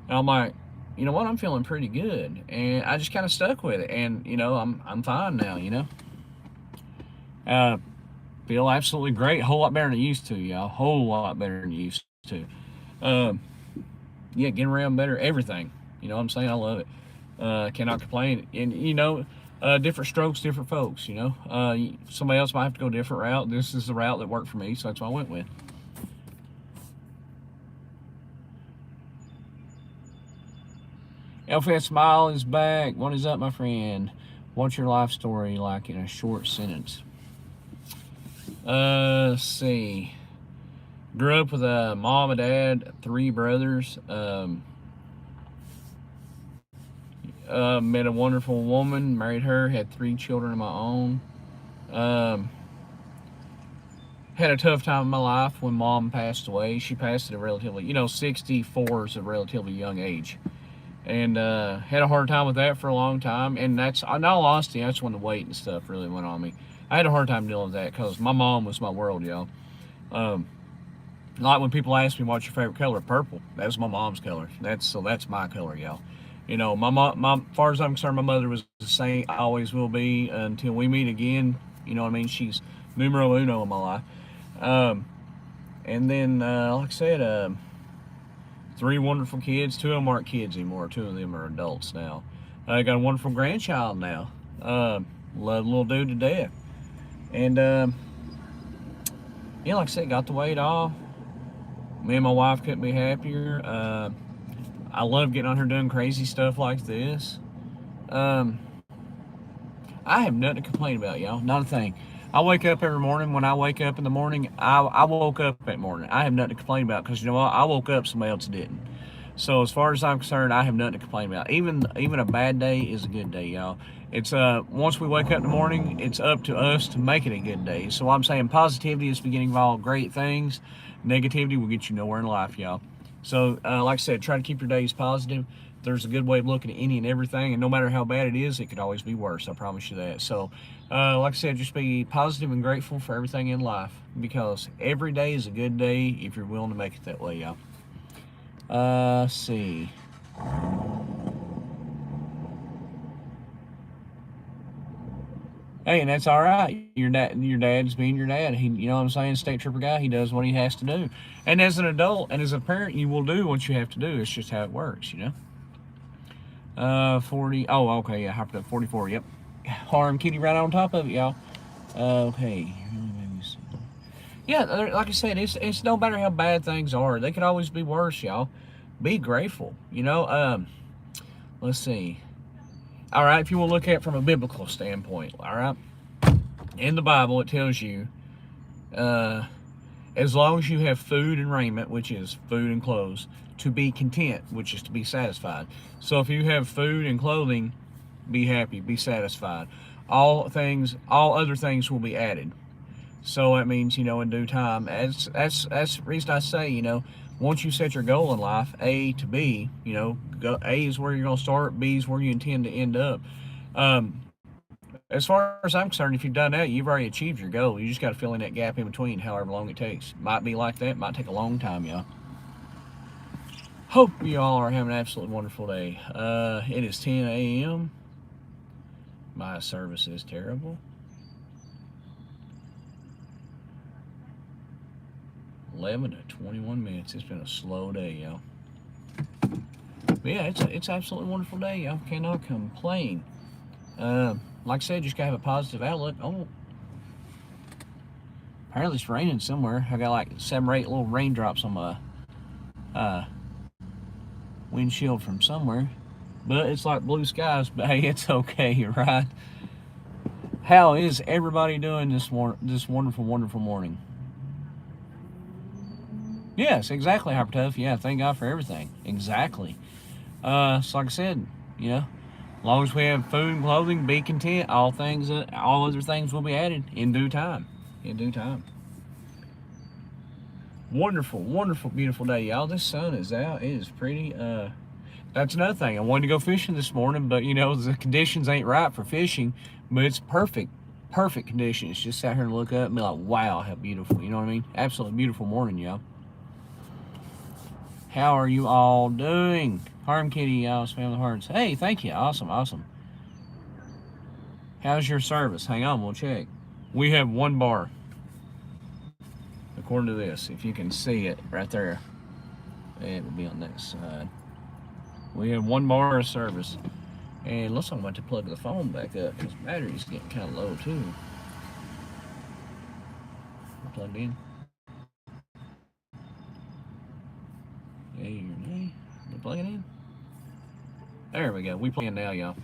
And I'm like, you know what? I'm feeling pretty good, and I just kind of stuck with it. And I'm fine now. Feel absolutely great. A whole lot better than I used to, y'all. A whole lot better than I used to. Yeah, getting around better, everything. You know what I'm saying? I love it. Cannot complain. And different strokes, different folks. Somebody else might have to go a different route. This is the route that worked for me, so that's what I went with. LFS Smile is back. What is up, my friend? What's your life story like in a short sentence? Let's see. Grew up with a mom and dad, 3 brothers. Met a wonderful woman, married her, had 3 children of my own. Had a tough time in my life when mom passed away. She passed at a relatively, 64 is a relatively young age. And had a hard time with that for a long time. And that's, in all honesty, that's when the weight and stuff really went on me. I had a hard time dealing with that because my mom was my world, y'all. Like when people ask me what's your favorite color, purple. That was my mom's color. That's my color, y'all. My mom, as far as I'm concerned, my mother was the same. I always will be until we meet again. You know what I mean? She's numero uno in my life. And then, like I said, 3 wonderful kids. 2 of them aren't kids anymore. 2 of them are adults now. I got a wonderful grandchild now. Love the little dude to death. And, yeah, like I said, got the weight off. Me and my wife couldn't be happier. I love getting on her doing crazy stuff like this. Um, I have nothing to complain about, y'all. Not a thing. I wake up every morning. When I wake up in the morning, I woke up that morning. I have nothing to complain about because you know what? I woke up, somebody else didn't. So as far as I'm concerned, I have nothing to complain about. Even a bad day is a good day, y'all. It's once we wake up in the morning, it's up to us to make it a good day. So I'm saying positivity is the beginning of all great things. Negativity will get you nowhere in life, y'all. So like I said, try to keep your days positive. There's a good way of looking at any and everything, and no matter how bad it is, it could always be worse. I promise you that. So, like I said, just be positive and grateful for everything in life because every day is a good day if you're willing to make it that way, y'all. Let's see. Hey, and that's all right. Your dad's being your dad. He, you know what I'm saying, state trooper guy. He does what he has to do. And as an adult and as a parent, you will do what you have to do. It's just how it works, you know. 40. Oh, okay, yeah, hopped up 44. Yep. Harm Kitty right on top of it, y'all. Okay. Yeah, like I said, it's no matter how bad things are. They could always be worse, y'all. Be grateful, you know. Let's see. All right, if you want to look at it from a biblical standpoint, all right. In the Bible, it tells you, as long as you have food and raiment, which is food and clothes, to be content, which is to be satisfied. So if you have food and clothing, be happy, be satisfied. All other things will be added. So that means, you know, in due time. That's the reason I say, you know, once you set your goal in life, A to B, you know, A is where you're going to start, B is where you intend to end up. As far as I'm concerned, if you've done that, you've already achieved your goal. You just got to fill in that gap in between, however long it takes. Might be like that, might take a long time, y'all. Hope you all are having an absolutely wonderful day. It is 10 a.m. My service is terrible. 11 to 21 minutes. It's been a slow day, y'all. But yeah, it's absolutely wonderful day, y'all. Cannot complain. Like I said, just gotta have a positive outlook. Oh, apparently it's raining somewhere. I got like 7 or 8 little raindrops on my windshield from somewhere. But it's like blue skies. But hey, it's okay, right? How is everybody doing this wonderful, wonderful morning? Yes, exactly, Hyper Tough. Yeah, thank God for everything. Exactly. So like I said, you know, as long as we have food and clothing, be content. All other things will be added in due time. In due time. Wonderful, wonderful, beautiful day, y'all. This sun is out. It is pretty. That's another thing. I wanted to go fishing this morning, but you know the conditions ain't right for fishing. But it's perfect conditions. Just sat here and look up and be like, wow, how beautiful. You know what I mean? Absolutely beautiful morning, y'all. How are you all doing? Harm Kitty, y'all, spam the hearts. Hey, thank you. Awesome, awesome. How's your service? Hang on, we'll check. We have 1 bar. According to this, if you can see it right there, it will be on that side. We have 1 bar of service. And looks like I'm about to plug the phone back up because the battery's getting kind of low too. Plugged in. Yay or nay? We plug it in? There we go. We plug in now, y'all.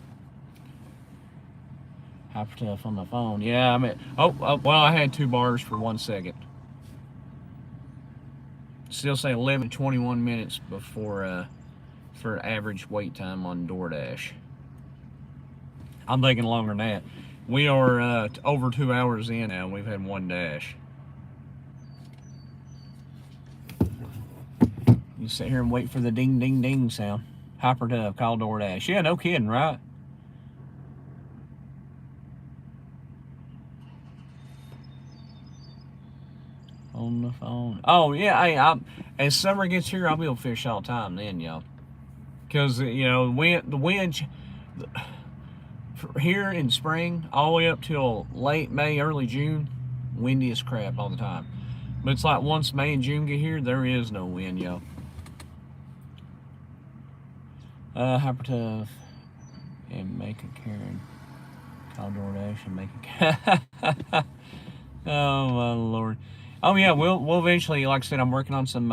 Hyper Tough on the phone. Yeah, I'm at. Oh, well, I had 2 bars for 1 second. Still say 11 to 21 minutes before for average wait time on DoorDash. I'm thinking longer than that. We are over 2 hours in now. We've had 1 dash. You sit here and wait for the ding, ding, ding sound. Hyper Tough, call DoorDash. Yeah, no kidding, right? On the phone. Oh, yeah, hey, as summer gets here, I'll be able to fish all the time then, y'all. Because, you know, the wind here in spring, all the way up till late May, early June, windy as crap all the time. But it's like once May and June get here, there is no wind, y'all. Hyper Tough. and make a Karen. Call DoorDash and make a Oh my lord. Oh yeah, we'll eventually, like I said, I'm working on some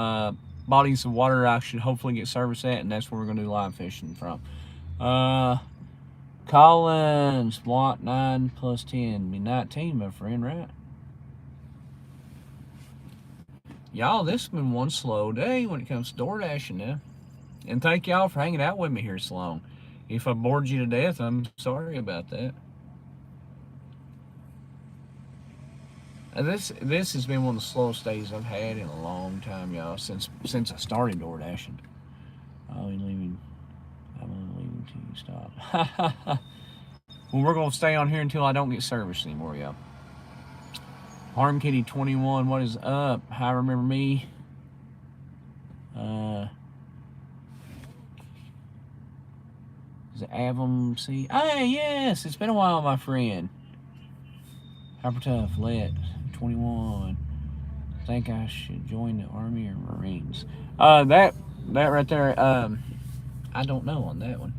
bodies of water I should hopefully get service at, and that's where we're gonna do live fishing from. Collins, want 9 plus 10 be 19, my friend, right? Y'all, this has been one slow day when it comes to DoorDashing now. And thank y'all for hanging out with me here so long. If I bored you to death, I'm sorry about that. This has been one of the slowest days I've had in a long time, y'all, since I started DoorDashing. I'll be leaving. I'm gonna leave until you stop. Well, we're gonna stay on here until I don't get service anymore, y'all. Harm Kitty 21, what is up? Hi, remember me? Is it Avum C? Hey, yes, it's been a while, my friend. Hyper Tough, Let 21. Think I should join the Army or Marines? That right there. I don't know on that one.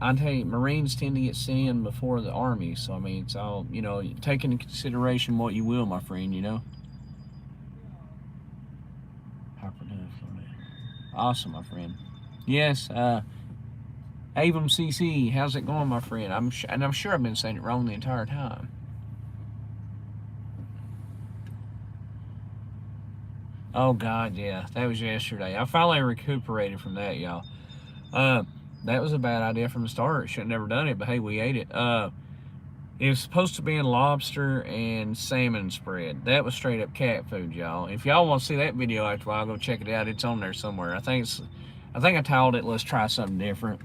I tell you, Marines tend to get sent in before the Army, so I mean, it's all, you know, take into consideration what you will, my friend. You know. Hyper Tough, awesome, my friend. Yes. Avum CC, how's it going, my friend? I'm sure I've been saying it wrong the entire time. Oh God, yeah, that was yesterday. I finally recuperated from that, y'all. That was a bad idea from the start. Should have never done it, but hey, we ate it. It was supposed to be in lobster and salmon spread. That was straight up cat food, y'all. If y'all want to see that video after a while, go check it out. It's on there somewhere. I think I titled it, "Let's try something different."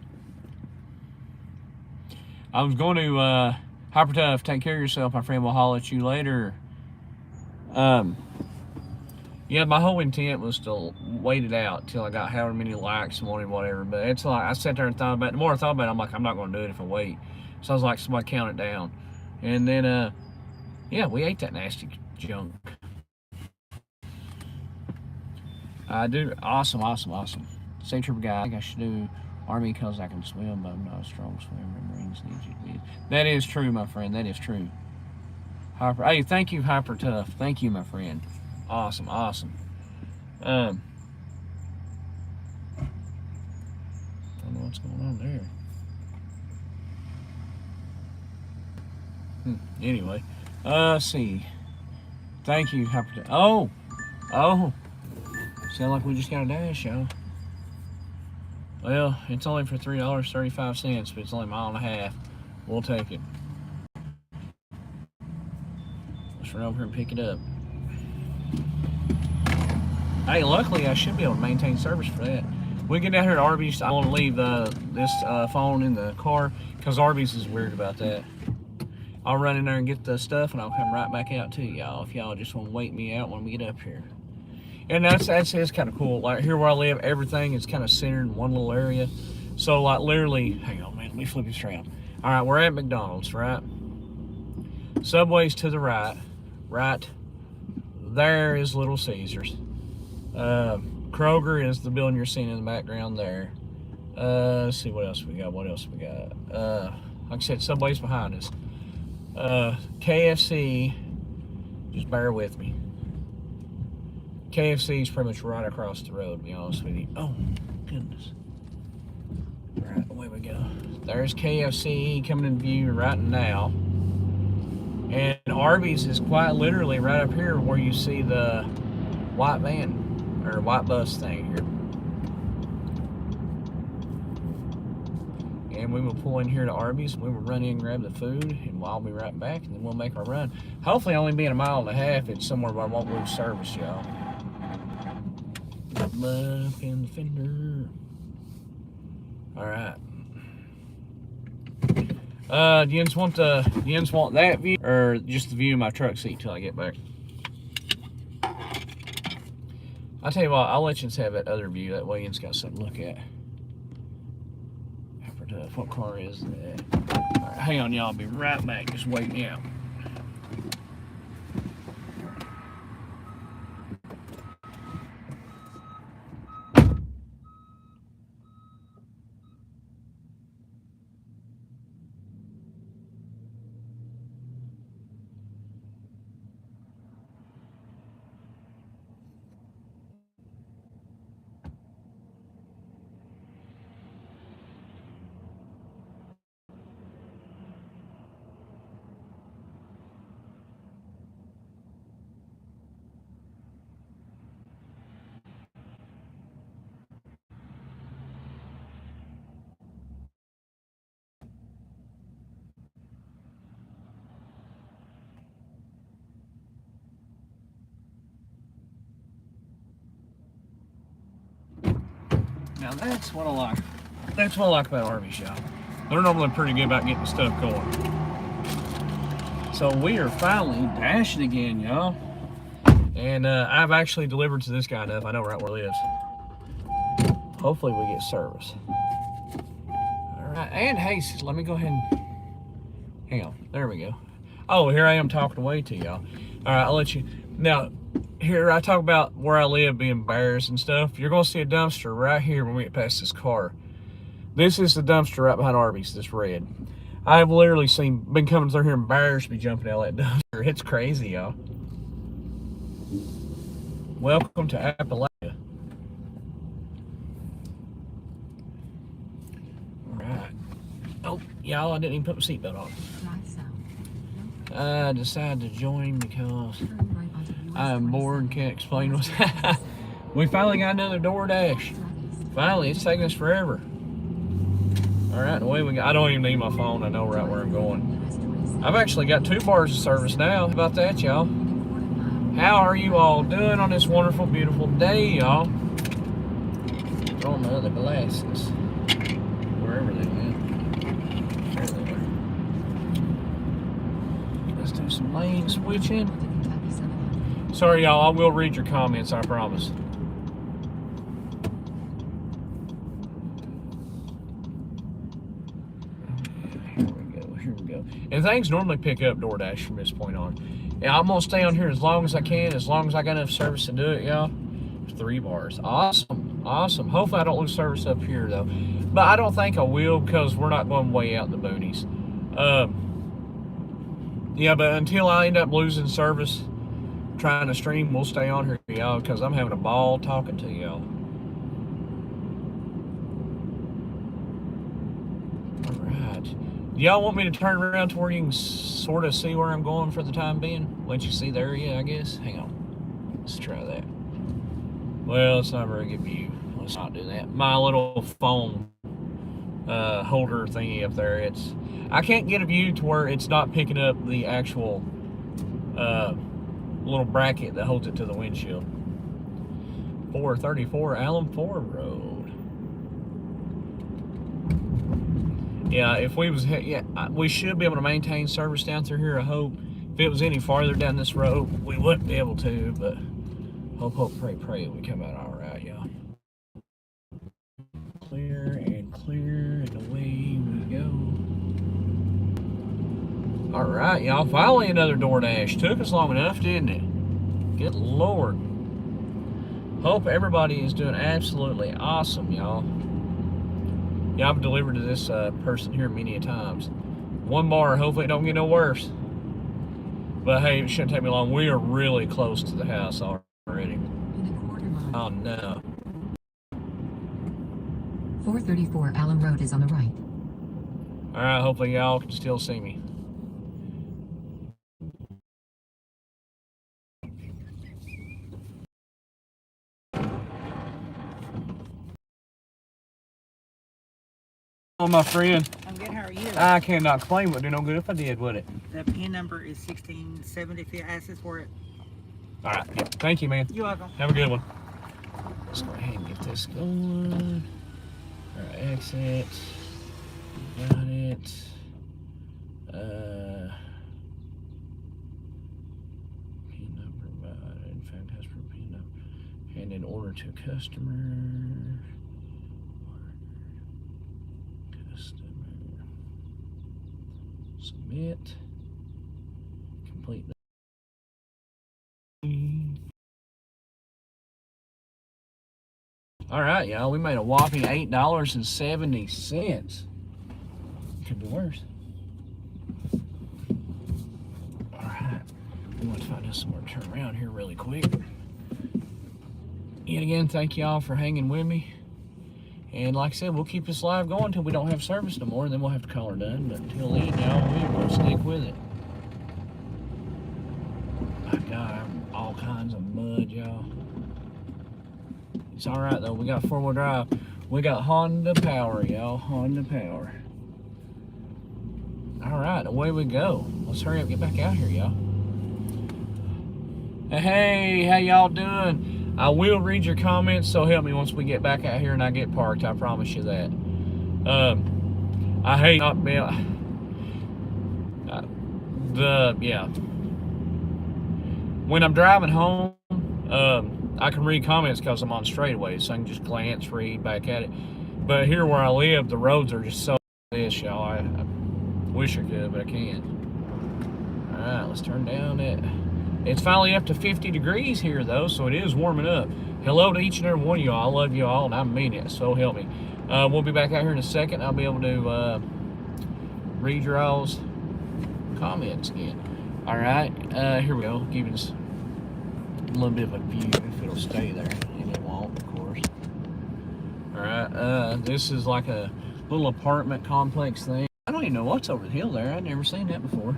I was going to Hyper Tough. Take care of yourself, my friend. We'll holler at you later. Yeah, my whole intent was to wait it out till I got however many likes and wanted whatever. But it's like I sat there and thought about it. The more I thought about it, I'm like, I'm not going to do it if I wait. So I was like, somebody count it down. And then, yeah, we ate that nasty junk. I do. Awesome. State Trooper guy, I think I should do Army because I can swim, but I'm not a strong swimmer. Marines need you to be. That is true, my friend. That is true. Hyper. Hey, thank you, Hyper Tough. Thank you, my friend. Awesome. I don't know what's going on there. Anyway, let's see. Thank you, Hyper Tough. Oh. Sound like we just got a dash, y'all. Well, it's only for $3.35, but it's only a mile and a half. We'll take it. Let's run over here and pick it up. Hey, luckily I should be able to maintain service for that. We get down here to Arby's. I want to leave this phone in the car because Arby's is weird about that. I'll run in there and get the stuff, and I'll come right back out to y'all if y'all just want to wait me out when we get up here. And that's kind of cool. Like here where I live, everything is kind of centered in one little area. So like literally, hang on, man, let me flip this around. All right, we're at McDonald's, right? Subway's to the right. Right there is Little Caesars. Kroger is the building you're seeing in the background there. Let's see what else we got. Like I said, Subway's behind us. KFC, just bear with me. KFC is pretty much right across the road, to be honest with you. Oh, goodness. Right, away we go. There's KFC coming in view right now. And Arby's is quite literally right up here where you see the white van, or white bus thing here. And we will pull in here to Arby's, and we will run in and grab the food, and I'll be right back, and then we'll make our run. Hopefully only being a mile and a half, it's somewhere where I won't lose service, y'all. Love in the fender. Alright. Yins want that view, or just the view of my truck seat till I get back? I'll tell you what, I'll let you have that other view, that way Yins got something to look at. What car is that? Alright, hang on, y'all, I'll be right back. Just wait me out. Now that's what I like. That's what I like about RV shop. They're normally pretty good about getting stuff going. So we are finally dashing again, y'all. And I've actually delivered to this guy enough. I know right where he lives. Hopefully we get service. All right, and hey, let me go ahead and hang on. There we go. Oh, here I am talking away to y'all. All right, I'll let you. Now, here I talk about where I live being bears and stuff. You're gonna see a dumpster right here when we get past this car. This is the dumpster right behind Arby's, this red. I've literally been coming through here and bears be jumping out of that dumpster. It's crazy, y'all. Welcome to Appalachia. All right. Oh, y'all, I didn't even put my seatbelt on. I decided to join because I'm bored and can't explain what's We finally got another DoorDash. Finally, it's taking us forever. All right, away we go. I don't even need my phone. I know right where I'm going. I've actually got 2 bars of service now. How about that, y'all? How are you all doing on this wonderful, beautiful day, y'all? Throw my other glasses. Wherever they went. There they are. Let's do some lane switching. Sorry, y'all. I will read your comments, I promise. Here we go. And things normally pick up DoorDash from this point on. Yeah, I'm gonna stay on here as long as I can, as long as I got enough service to do it, y'all. 3 bars. Awesome. Awesome. Hopefully I don't lose service up here though. But I don't think I will because we're not going way out in the boonies. Yeah, but until I end up losing service trying to stream, we'll stay on here, y'all, because I'm having a ball talking to y'all. Y'all want me to turn around to where you can sort of see where I'm going for the time being? Let you see the area, I guess. Hang on. Let's try that. Well, it's not a very good view. Let's not do that. My little phone holder thingy up there, I can't get a view to where it's not picking up the actual little bracket that holds it to the windshield. 434 Allen Ford Road. Yeah, if we was, yeah, we should be able to maintain service down through here, I hope. If it was any farther down this road, we wouldn't be able to, but hope, pray, we come out all right, y'all. Clear, and away we go. All right, y'all, finally another DoorDash. Took us long enough, didn't it? Good Lord. Hope everybody is doing absolutely awesome, y'all. Yeah, I've delivered to this person here many a times. 1 bar, hopefully it don't get no worse. But hey, it shouldn't take me long. We are really close to the house already. Oh no. 434 Allen Road is on the right. Alright, hopefully y'all can still see me. Oh, my friend. I'm good. How are you? I cannot claim it. Would do no good if I did, would it? The PIN number is 1670 if you ask us for it. All right. Yeah. Thank you, man. You're welcome. Have a good one. Let's go ahead and get this going. All right, exit. Got it. PIN number provided. In fact, has for PIN number. And in order to customer. Submit. Complete. All right, y'all. We made a whopping $8.70. Could be worse. All right. We want to find us somewhere to turn around here really quick. Yet again, thank y'all for hanging with me. And like I said, we'll keep this live going until we don't have service no more, and then we'll have to call her done. But until then, y'all, we're going to stick with it. My God, I'm all kinds of mud, y'all. It's all right, though. We got 4-wheel drive. We got Honda power, y'all. Honda power. All right, away we go. Let's hurry up, get back out here, y'all. Hey, how y'all doing? I will read your comments, so help me once we get back out here and I get parked. I promise you that. I hate not being... yeah. When I'm driving home, I can read comments because I'm on straightaway, so I can just glance, read back at it. But here where I live, the roads are just so this, y'all. I wish I could, but I can't. Alright, let's turn down it. It's finally up to 50 degrees here, though, so it is warming up. Hello to each and every one of y'all. I love you all, and I mean it, so help me. We'll be back out here in a second. I'll be able to read your all's comments again. Alright, here we go. Giving us a little bit of a view, if it'll stay there, and it won't, of course. Alright, this is like a little apartment complex thing. I don't even know what's over the hill there. I've never seen that before.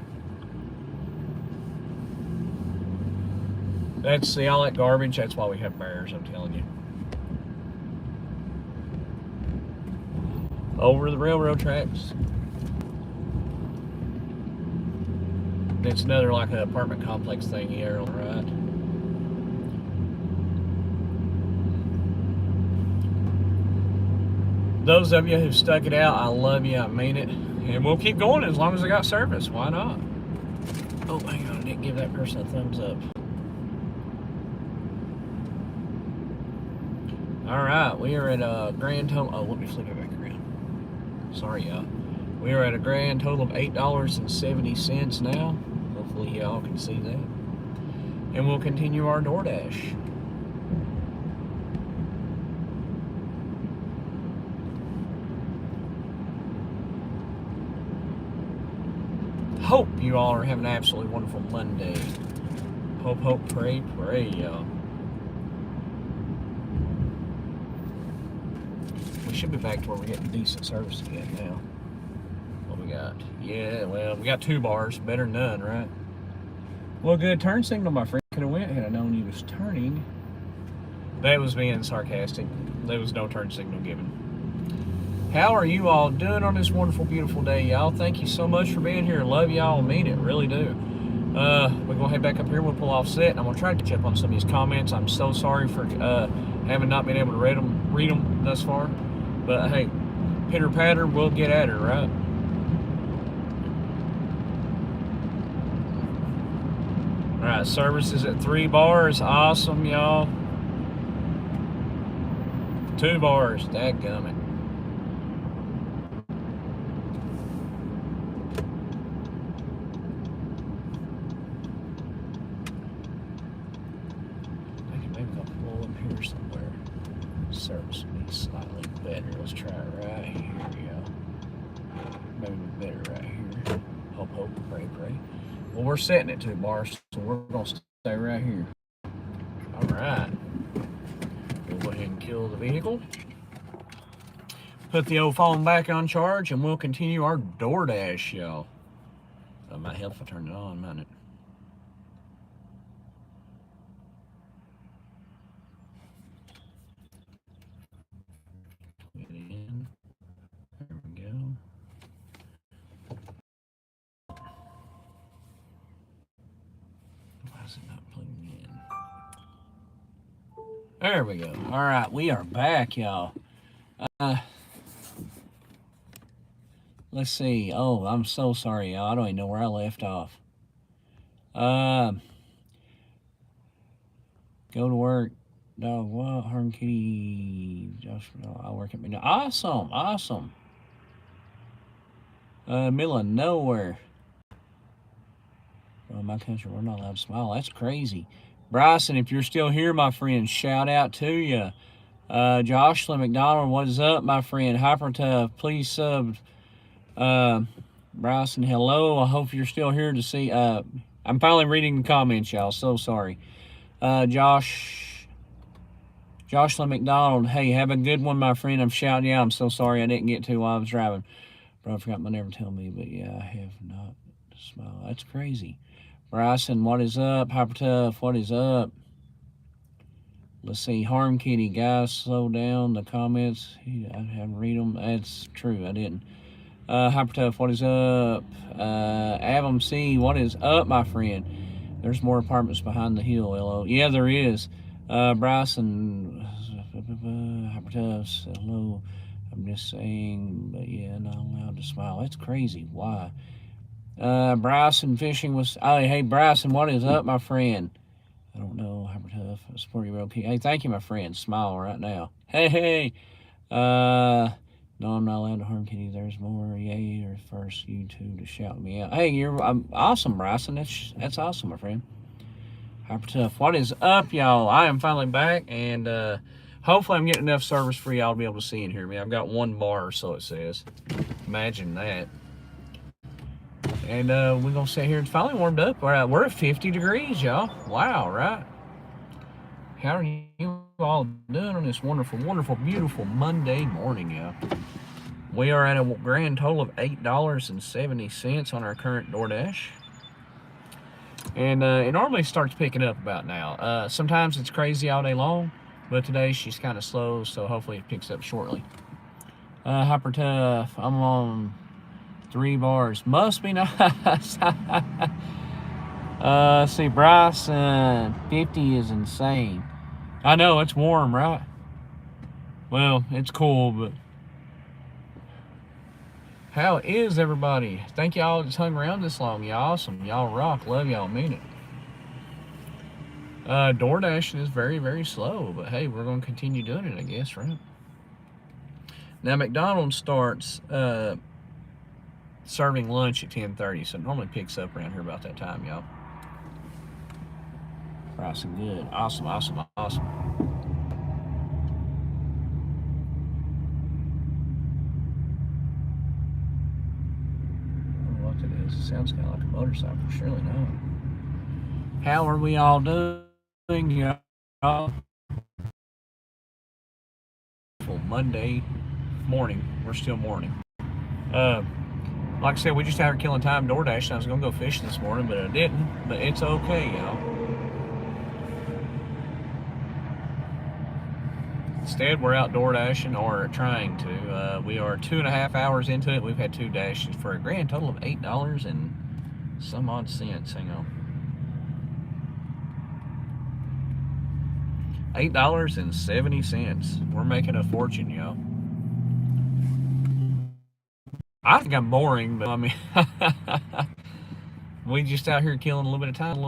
That's, see, all that garbage, that's why we have bears, I'm telling you. Over the railroad tracks. It's another like an apartment complex thing here on the right. Those of you who stuck it out, I love you, I mean it. And we'll keep going as long as I got service. Why not? Oh, hang on, I didn't give that person a thumbs up. Alright, we are at a grand total. Oh, let me flip it back around. Sorry, y'all. We are at a grand total of $8.70 now. Hopefully, y'all can see that. And we'll continue our DoorDash. Hope you all are having an absolutely wonderful Monday. Hope, hope, pray, pray, y'all. We should be back to where we're getting decent service again now. What we got? Yeah, well, we got 2 bars. Better than none, right? Well, good turn signal, my friend. Could have went had I known he was turning. That was being sarcastic. There was no turn signal given. How are you all doing on this wonderful, beautiful day, y'all? Thank you so much for being here. Love y'all. Mean it. Really do. We're going to head back up here. We'll pull off set. I'm going to try to catch up on some of these comments. I'm so sorry for having not been able to read them thus far. But, hey, pitter patter, we'll get at her, right? Alright, service is at 3 bars. Awesome, y'all. 2 bars. Dadgummit. I think maybe I'll pull up here somewhere. Service will be slightly better. Let's try it right here, y'all. Maybe better right here. Hope, hope, pray, pray. Well, we're setting it 2 bars, so we're going to stay right here. All right. We'll go ahead and kill the vehicle. Put the old phone back on charge, and we'll continue our DoorDash, y'all. That might help if I turn it on, mightn't it? Get in. There we go. Why is it not plugging in? There we go. All right, we are back, y'all. Let's see. Oh, I'm so sorry, y'all. I don't even know where I left off. Go to work. Dog, what? Harm Kitty. Josh, I work at McDonald's. Awesome, awesome. Middle of nowhere. Oh, my country, we're not allowed to smile. That's crazy. Bryson, if you're still here, my friend, shout out to you. Joshua McDonald, what is up, my friend? Hyper Tough, please sub. Bryson, hello. I hope you're still here to see. I'm finally reading the comments, y'all. So sorry. Joshua McDonald, hey, have a good one, my friend. I'm shouting you out. I'm so sorry I didn't get to while I was driving. Bro, I forgot my never tell me, but yeah, I have not smiled. That's crazy. Bryson, what is up? Hyper Tough, what is up? Let's see. Harm Kitty, guys, slow down the comments. I haven't read them. That's true, I didn't. Hyper Tough, what is up? Avam C, what is up, my friend? There's more apartments behind the hill, LO. Yeah, there is. Bryson, Hyper Tough, said hello. I'm just saying, but yeah, not allowed to smile. That's crazy. Why? Bryson Fishing was. Oh, hey, Bryson, what is up, my friend? I don't know. Hyper Tough. Support your LP. Hey, thank you, my friend. Smile right now. Hey, hey. No, I'm not allowed to harm kitties. There's more. Yay, or first you two to shout me out. Hey, you're awesome, Bryson. That's awesome, my friend. Hyper Tough. What is up, y'all? I am finally back, and hopefully I'm getting enough service for y'all to be able to see and hear me. I've got 1 bar, so it says. Imagine that. And we're going to sit here. It's finally warmed up. We're at 50 degrees, y'all. Wow, right? How are you all doing on this wonderful, wonderful, beautiful Monday morning, y'all? We are at a grand total of $8.70 on our current DoorDash. And it normally starts picking up about now. Sometimes it's crazy all day long, but today she's kind of slow, so hopefully it picks up shortly. Hyper Tough, I'm on 3 bars. Must be nice. See, Bryson, 50 is insane. I know, it's warm, right? Well, it's cool, but how is everybody? Thank y'all that's hung around this long. Y'all awesome. Y'all rock. Love y'all. Mean it. DoorDash is very, very slow, but hey, we're going to continue doing it, I guess, right? Now, McDonald's starts serving lunch at 10:30, so it normally picks up around here about that time, y'all. Pricing good. Awesome, awesome, awesome. I don't know what that is. It sounds kind of like a motorcycle. Surely not. How are we all doing, y'all? Monday morning. We're still morning. Like I said, we just started killing time DoorDash. I was going to go fishing this morning, but I didn't. But it's okay, y'all. Instead, we're out DoorDashing, or trying to. We are 2.5 hours into it. We've had 2 dashes for a grand total of $8 and some odd cents. Hang on. $8.70. We're making a fortune, y'all. I think I'm boring, but I mean, we just out here killing a little bit of time,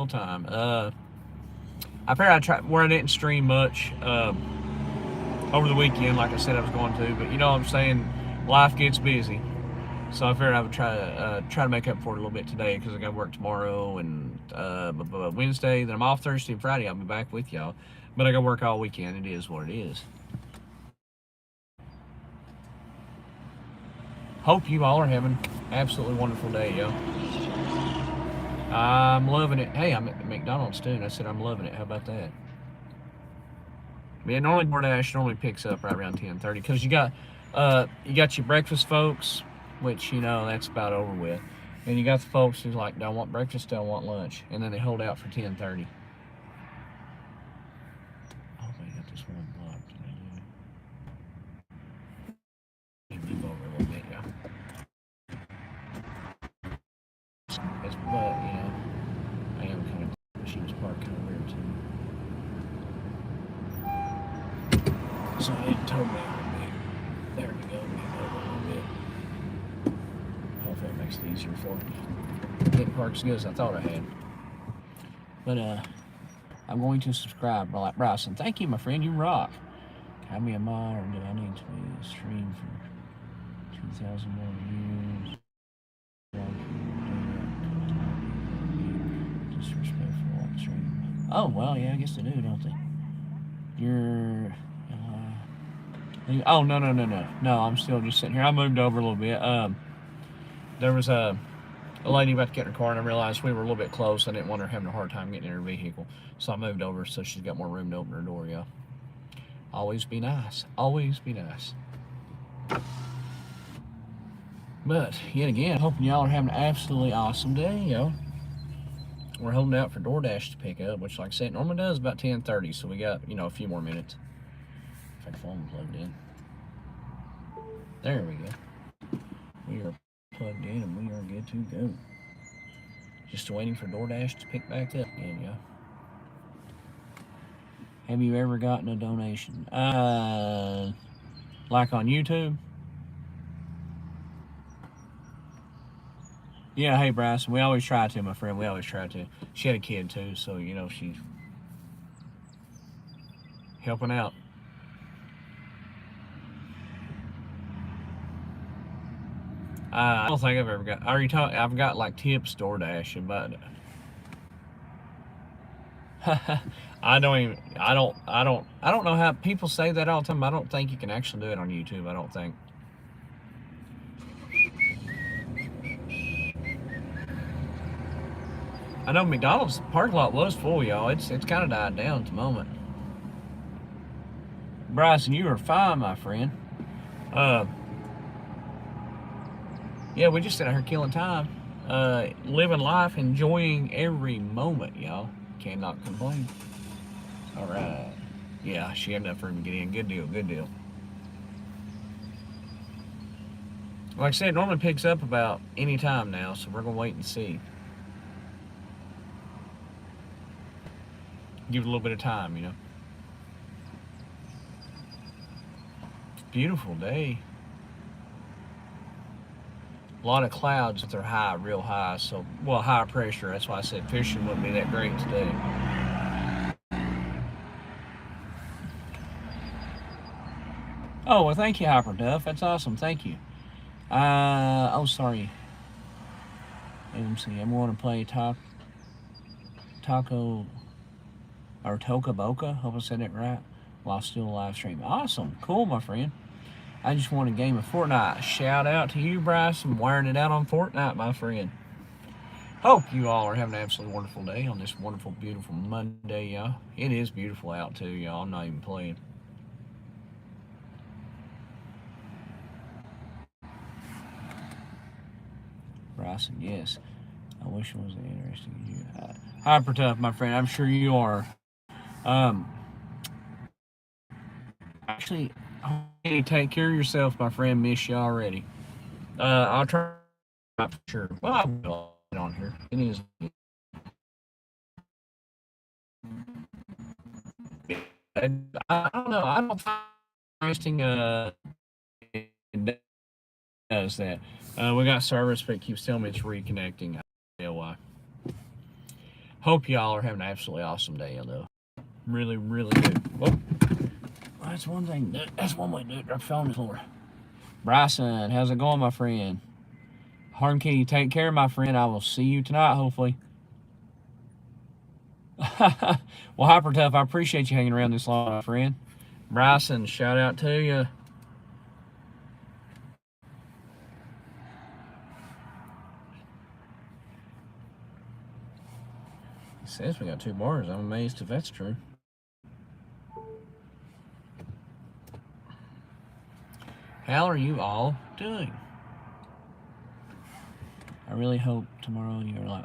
I figured I'd try where I didn't stream much over the weekend, like I said I was going to, but you know what I'm saying, life gets busy. So I figured I would try to make up for it a little bit today, because I got to work tomorrow and Wednesday. Then I'm off Thursday and Friday. I'll be back with y'all, but I got to work all weekend. It is what it is. Hope you all are having an absolutely wonderful day, yo. I'm loving it. Hey, I'm at McDonald's too, and I said I'm loving it. How about that? Yeah, normally DoorDash normally picks up right around 10:30, because you got your breakfast folks, which you know that's about over with, and you got the folks who's like don't want breakfast, don't want lunch, and then they hold out for 10:30. I hope I got this one blocked. Move over a little bit, yeah. But you know, I am kind of. She was parked kind of weird too. So it told me a little bit. There we go. Move over a little bit. Hopefully it makes it easier for me. Didn't park as good as I thought I had. But I'm going to subscribe, Bryson. Thank you, my friend. You rock. Have me a mod, or do I need to be a stream for 2,000 more views? Disrespectful on stream. Oh well, yeah, I guess they do, don't they? You're. Oh no. No, I'm still just sitting here. I moved over a little bit. There was a lady about to get in her car, and I realized we were a little bit close. I didn't want her having a hard time getting in her vehicle, so I moved over so she's got more room to open her door. Yeah. Always be nice. Always be nice. But yet again, hoping y'all are having an absolutely awesome day, yo. We're holding out for DoorDash to pick up, which, like I said, normally does about 10:30, so we got, a few more minutes. If I can phone plugged in. There we go. We are plugged in and we are good to go. Just waiting for DoorDash to pick back up again, yo. Have you ever gotten a donation? Like on YouTube? Yeah, hey Bryson, we always try to, my friend. We always try to. She had a kid too, so you know she's helping out. I don't think I've ever got. I already talked. I've got like tips DoorDash, but I don't even. I don't know how people say that all the time. I don't think you can actually do it on YouTube. I don't think. I know McDonald's parking lot was full, y'all. It's kind of died down at the moment. Bryson, you are fine, my friend. Uh, yeah, we just sitting here killing time, living life, enjoying every moment, y'all. Cannot complain. All right. Yeah, she had enough room to get in. Good deal. Good deal. Like I said, it normally picks up about any time now, so we're gonna wait and see. Give it a little bit of time, you know. Beautiful day. A lot of clouds if they're high, real high. So, well, high pressure. That's why I said fishing wouldn't be that great today. Oh, well, thank you, Hyper Duff. That's awesome. Thank you. Oh, sorry. Let me see. I'm going to play Taco or Toca Boca. Hope I said it right. While still live streaming. Awesome. Cool, my friend. I just won a game of Fortnite. Shout out to you, Bryce. I'm wearing it out on Fortnite, my friend. Hope you all are having an absolutely wonderful day on this wonderful, beautiful Monday, y'all. It is beautiful out, too, y'all. I'm not even playing. Bryson, yes. I wish it was interesting to you. Hyper tough, my friend. I'm sure you are. Actually, hey, take care of yourself, my friend. Miss you already. I'll try. For sure. Well, I will on here. It is. I don't know. I don't find it interesting. It does that. We got service, but it keeps telling me it's reconnecting. I don't know why. Hope y'all are having an absolutely awesome day, though. Really, really good. Well, that's one thing. That's one way to do it. Drop your phone on the floor. Bryson, how's it going, my friend? Harm Kitty, take care, my friend. I will see you tonight, hopefully. Well, Hyper Tough, I appreciate you hanging around this long, my friend. Bryson, shout out to you. It says we got 2 bars. I'm amazed if that's true. How are you all doing? I really hope tomorrow you're like,